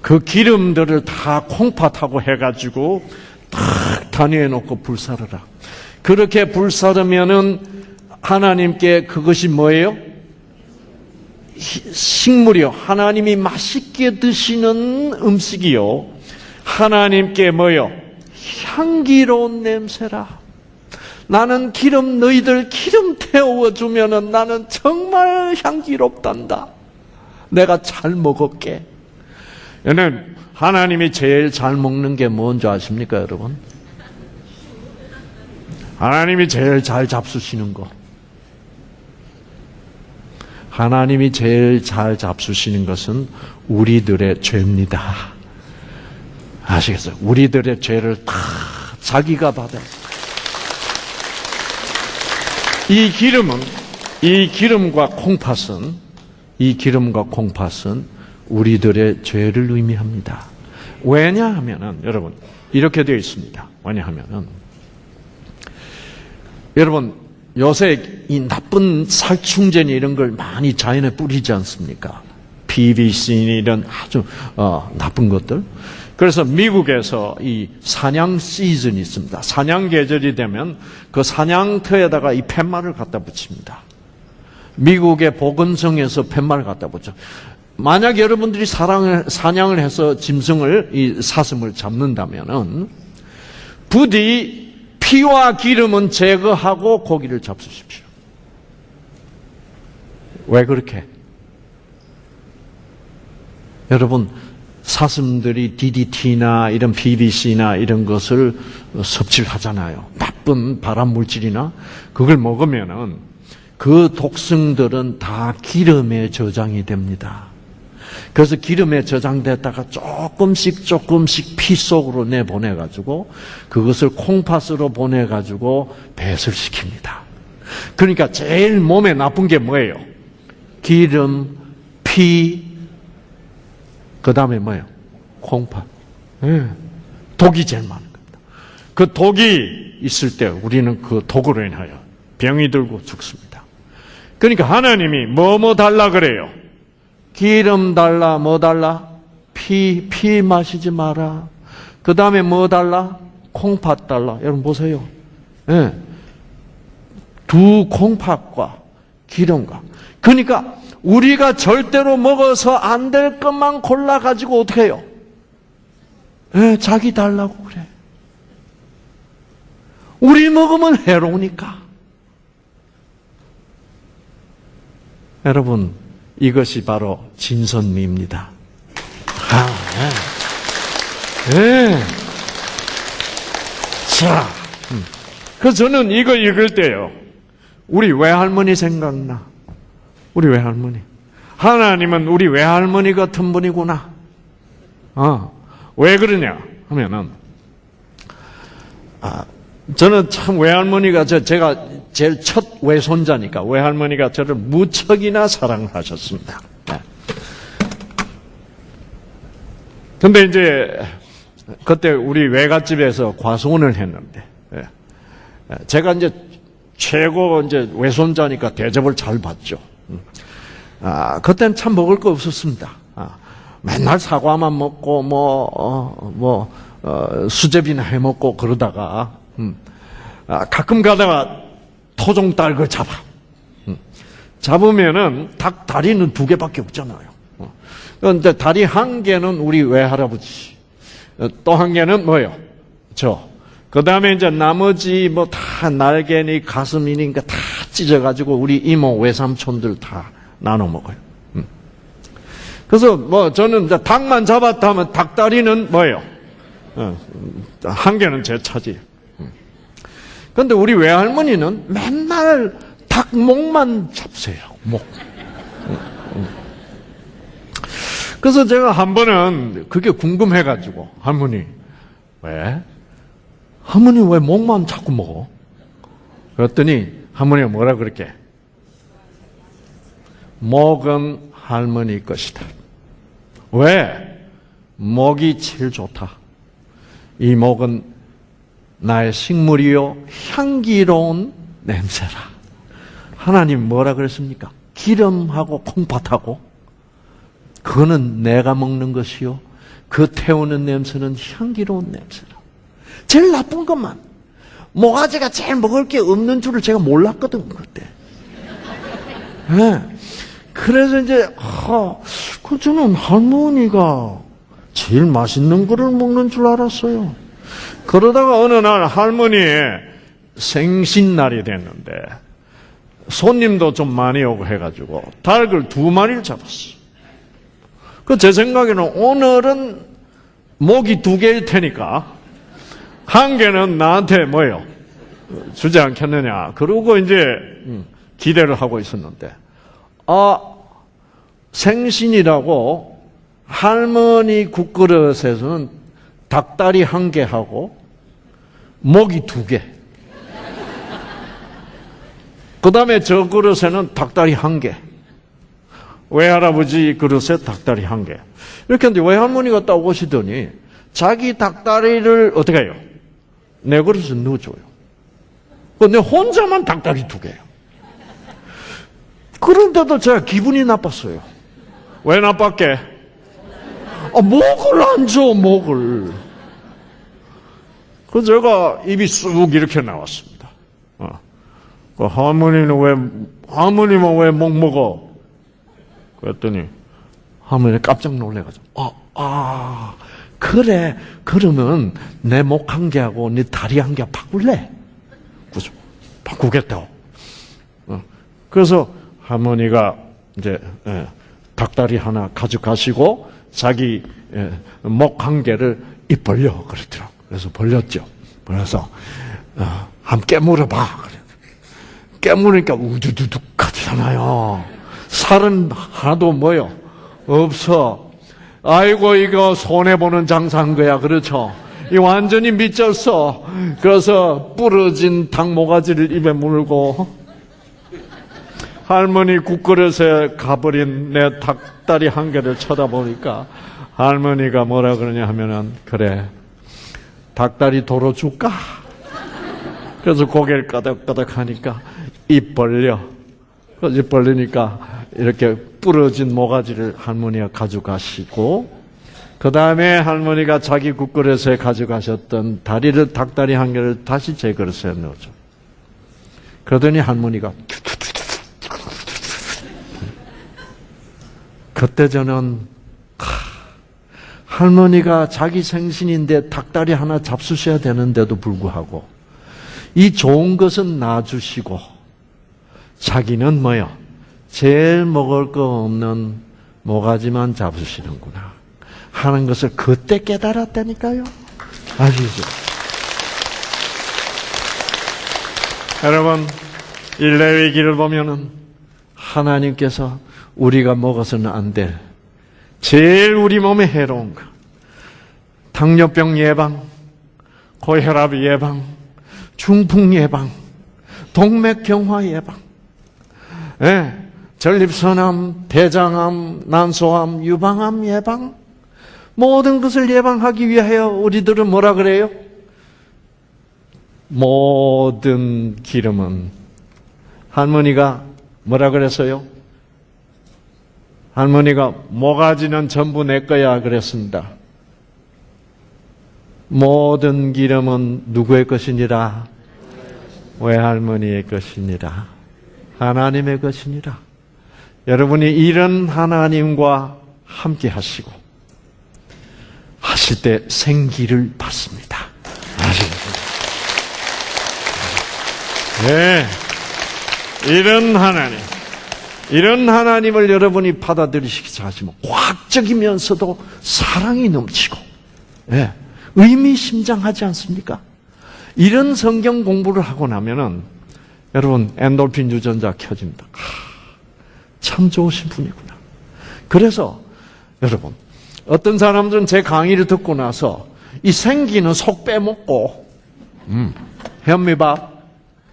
그 기름들을 다 콩팥하고 해가지고 딱 단위에 놓고 불사르라. 그렇게 불사르면은 하나님께 그것이 뭐예요? 식물이요. 하나님이 맛있게 드시는 음식이요. 하나님께 뭐요? 향기로운 냄새라. 나는 너희들 기름 태워주면은 나는 정말 향기롭단다. 내가 잘 먹을게. 얘는 하나님이 제일 잘 먹는 게 뭔지 아십니까, 여러분? 하나님이 제일 잘 잡수시는 거. 하나님이 제일 잘 잡수시는 것은 우리들의 죄입니다. 아시겠어요? 우리들의 죄를 다 자기가 받아요. 이 기름과 콩팥은 우리들의 죄를 의미합니다. 왜냐하면은, 여러분, 이렇게 되어 있습니다. 왜냐하면은, 여러분, 요새 이 나쁜 살충제니 이런 걸 많이 자연에 뿌리지 않습니까? PVC 이런 아주 나쁜 것들. 그래서 미국에서 이 사냥 시즌이 있습니다. 사냥 계절이 되면 그 사냥터에다가 이 팻말을 갖다 붙입니다. 미국의 보건성에서 팻말을 갖다 붙여. 만약 여러분들이 사냥을 해서 짐승을, 사슴을 잡는다면은 부디 피와 기름은 제거하고 고기를 잡수십시오. 왜 그렇게? 여러분, 사슴들이 DDT나 이런 PVC나 이런 것을 섭취를 하잖아요. 나쁜 발암 물질이나 그걸 먹으면은 그 독성들은 다 기름에 저장이 됩니다. 그래서 기름에 저장됐다가 조금씩 피 속으로 내보내가지고 그것을 콩팥으로 보내가지고 배설시킵니다. 그러니까 제일 몸에 나쁜 게 뭐예요? 기름, 피, 그 다음에 뭐예요? 콩팥. 독이 제일 많은 겁니다. 그 독이 있을 때 우리는 그 독으로 인하여 병이 들고 죽습니다. 그러니까 하나님이 뭐 달라 그래요? 기름 달라, 뭐 달라? 피 마시지 마라. 그 다음에 뭐 달라? 콩팥 달라. 여러분 보세요. 두 콩팥과 기름과. 그러니까 우리가 절대로 먹어서 안 될 것만 골라가지고 어떻게 해요? 자기 달라고 그래. 우리 먹으면 해로우니까. 여러분, 이것이 바로 진선미입니다. 자, 그래서 저는 이거 읽을 때요, 우리 외할머니 생각나. 우리 외할머니. 하나님은 우리 외할머니 같은 분이구나. 왜 그러냐 하면은, 저는 참 외할머니가 제가 제일 첫 외손자니까 외할머니가 저를 무척이나 사랑을 하셨습니다. 근데 이제 그때 우리 외갓집에서 과수원을 했는데, 제가 이제 최고 이제 외손자니까 대접을 잘 받죠. 그때는 참 먹을 거 없었습니다. 맨날 사과만 먹고 수제비나 해 먹고 그러다가 가끔 가다가 토종닭 그 잡으면은 닭 다리는 2개밖에 없잖아요. 그런데 다리 1개는 우리 외할아버지, 또 1개는 뭐예요? 그 다음에 이제 나머지 다 날개니 가슴이니까 다 찢어가지고 우리 이모 외삼촌들 다 나눠 먹어요. 그래서 저는 이제 닭만 잡았다 하면 닭다리는 뭐예요? 1개는 제 차지예요. 그런데 우리 외할머니는 맨날 닭목만 잡세요. 목. 그래서 제가 한 번은 그게 궁금해가지고, 할머니 왜 목만 자꾸 먹어? 그랬더니 할머니가 뭐라 그랬게? 목은 할머니 것이다. 왜? 목이 제일 좋다. 이 목은 나의 식물이요 향기로운 냄새라. 하나님 뭐라 그랬습니까? 기름하고 콩팥하고 그거는 내가 먹는 것이요 그 태우는 냄새는 향기로운 냄새라. 제일 나쁜 것만, 모가지가 제일 먹을 게 없는 줄을 제가 몰랐거든 그때. 그래서 이제 저는 할머니가 제일 맛있는 거를 먹는 줄 알았어요. 그러다가 어느 날 할머니의 생신날이 됐는데 손님도 좀 많이 오고 해가지고 닭을 2마리를 잡았어. 제 생각에는 오늘은 목이 2개일 테니까 1개는 나한테 뭐예요? 주지 않겠느냐. 그러고 이제 기대를 하고 있었는데, 생신이라고 할머니 국그릇에서는 닭다리 1개 하고 목이 2개. 그 다음에 저 그릇에는 닭다리 1개. 외할아버지 그릇에 닭다리 1개. 이렇게 했는데 외할머니가 딱 오시더니 자기 닭다리를 어떻게 해요? 내 그릇에 넣어줘요. 근데 혼자만 닭다리 2개예요. 그런데도 제가 기분이 나빴어요. 왜 나빴게? 목을 안 줘, 목을. 그래서 제가 입이 쑥 이렇게 나왔습니다. 할머니는 왜 목 먹어? 그랬더니 할머니 깜짝 놀래가지고, 그래. 그러면 내 목 1개하고 네 다리 1개 바꿀래? 그래서 바꾸겠다고. 그래서 할머니가 이제 닭다리 하나 가져가시고 자기 목 1개를 입 벌려 그랬더라고. 그래서 벌렸죠. 그래서 한번 깨물어봐. 깨물으니까 우두두둑 하잖아요. 살은 하나도 뭐요? 없어. 아이고 이거 손해보는 장사한 거야. 그렇죠? 이 완전히 미쳤어. 그래서 부러진 닭모가지를 입에 물고 할머니 국그릇에 가버린 내 닭다리 1개를 쳐다보니까 할머니가 뭐라 그러냐 하면은, 그래, 닭다리 도로 줄까? 그래서 고개를 까덕까덕 하니까 입 벌려. 그래서 입 벌리니까 이렇게 부러진 모가지를 할머니가 가져가시고, 그 다음에 할머니가 자기 국그릇에 가져가셨던 닭다리 1개를 다시 제 그릇에 넣어줘. 그러더니 할머니가 그때 저는 할머니가 자기 생신인데 닭다리 하나 잡수셔야 되는데도 불구하고 이 좋은 것은 놔주시고 자기는 뭐요? 제일 먹을 거 없는 모가지만 잡수시는구나 하는 것을 그때 깨달았다니까요. 아시죠? 여러분, 일레위기를 보면은 하나님께서 우리가 먹어서는 안 될 제일 우리 몸에 해로운 거, 당뇨병 예방, 고혈압 예방, 중풍 예방, 동맥경화 예방, 전립선암, 대장암, 난소암, 유방암 예방, 모든 것을 예방하기 위하여 우리들은 뭐라 그래요? 모든 기름은, 할머니가 뭐라 그랬어요? 할머니가 모가지는 전부 내 거야 그랬습니다. 모든 기름은 누구의 것이니라? 외할머니의 것이니라. 하나님의 것이니라. 여러분이 이런 하나님과 함께 하시고 하실 때 생기를 받습니다. 아시죠? 네. 이런 하나님을 여러분이 받아들이시기 잘하시면 과학적이면서도 사랑이 넘치고, 의미심장하지 않습니까? 이런 성경 공부를 하고 나면은 여러분 엔돌핀 유전자 켜집니다. 참 좋으신 분이구나. 그래서 여러분, 어떤 사람들은 제 강의를 듣고 나서 이 생기는 속 빼먹고 현미밥,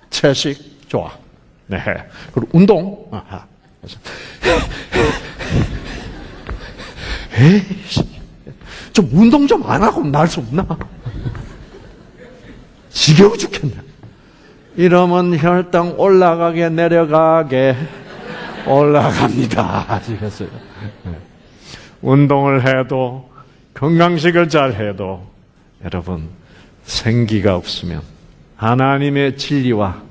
채식 좋아. 네. 그리고 운동. 에이, 좀 운동 좀 안 하고 날 수 없나? 지겨워 죽겠네. 이러면 혈당 올라가게 내려가게 올라갑니다. 아시겠어요? 운동을 해도 건강식을 잘 해도 여러분 생기가 없으면 하나님의 진리와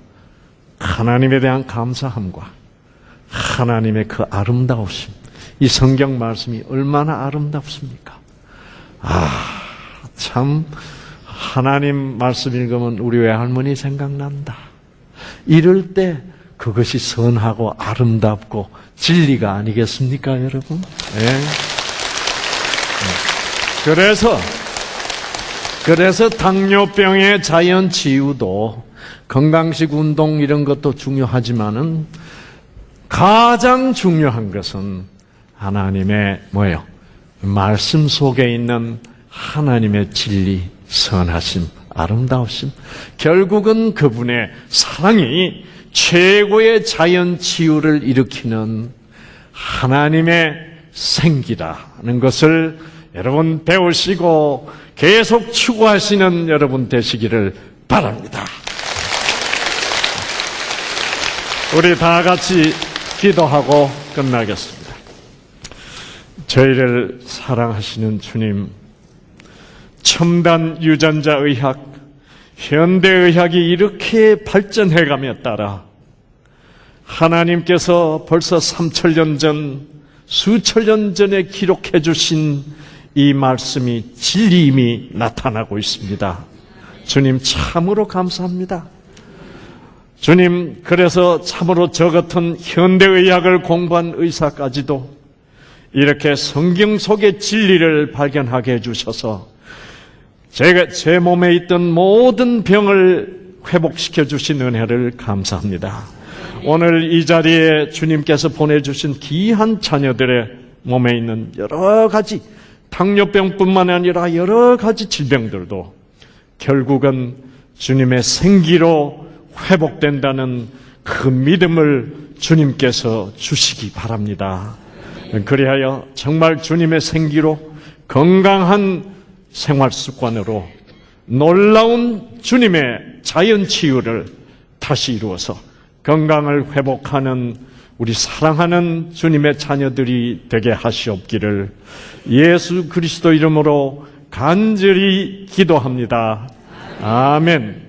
하나님에 대한 감사함과 하나님의 그 아름다우심, 이 성경 말씀이 얼마나 아름답습니까? 참 하나님 말씀 읽으면 우리 외할머니 생각난다. 이럴 때 그것이 선하고 아름답고 진리가 아니겠습니까, 여러분? 네. 그래서 당뇨병의 자연 치유도 건강식 운동 이런 것도 중요하지만은 가장 중요한 것은 하나님의 뭐예요? 말씀 속에 있는 하나님의 진리, 선하심, 아름다우심. 결국은 그분의 사랑이 최고의 자연 치유를 일으키는 하나님의 생기라는 것을 여러분 배우시고 계속 추구하시는 여러분 되시기를 바랍니다. 우리 다 같이 기도하고 끝나겠습니다. 저희를 사랑하시는 주님, 첨단 유전자 의학, 현대의학이 이렇게 발전해감에 따라 하나님께서 벌써 3,000년 전, 수천년 전에 기록해 주신 이 말씀이 진리임이 나타나고 있습니다. 주님 참으로 감사합니다. 주님, 그래서 참으로 저 같은 현대의학을 공부한 의사까지도 이렇게 성경 속의 진리를 발견하게 해주셔서 제 몸에 있던 모든 병을 회복시켜 주신 은혜를 감사합니다. 오늘 이 자리에 주님께서 보내주신 귀한 자녀들의 몸에 있는 여러 가지 당뇨병뿐만 아니라 여러 가지 질병들도 결국은 주님의 생기로 회복된다는 그 믿음을 주님께서 주시기 바랍니다. 그리하여 정말 주님의 생기로 건강한 생활 습관으로 놀라운 주님의 자연 치유를 다시 이루어서 건강을 회복하는 우리 사랑하는 주님의 자녀들이 되게 하시옵기를 예수 그리스도 이름으로 간절히 기도합니다. 아멘.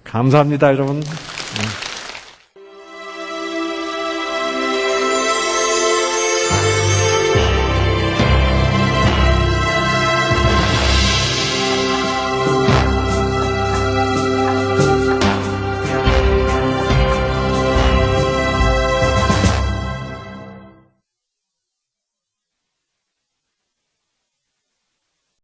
감사합니다, 여러분.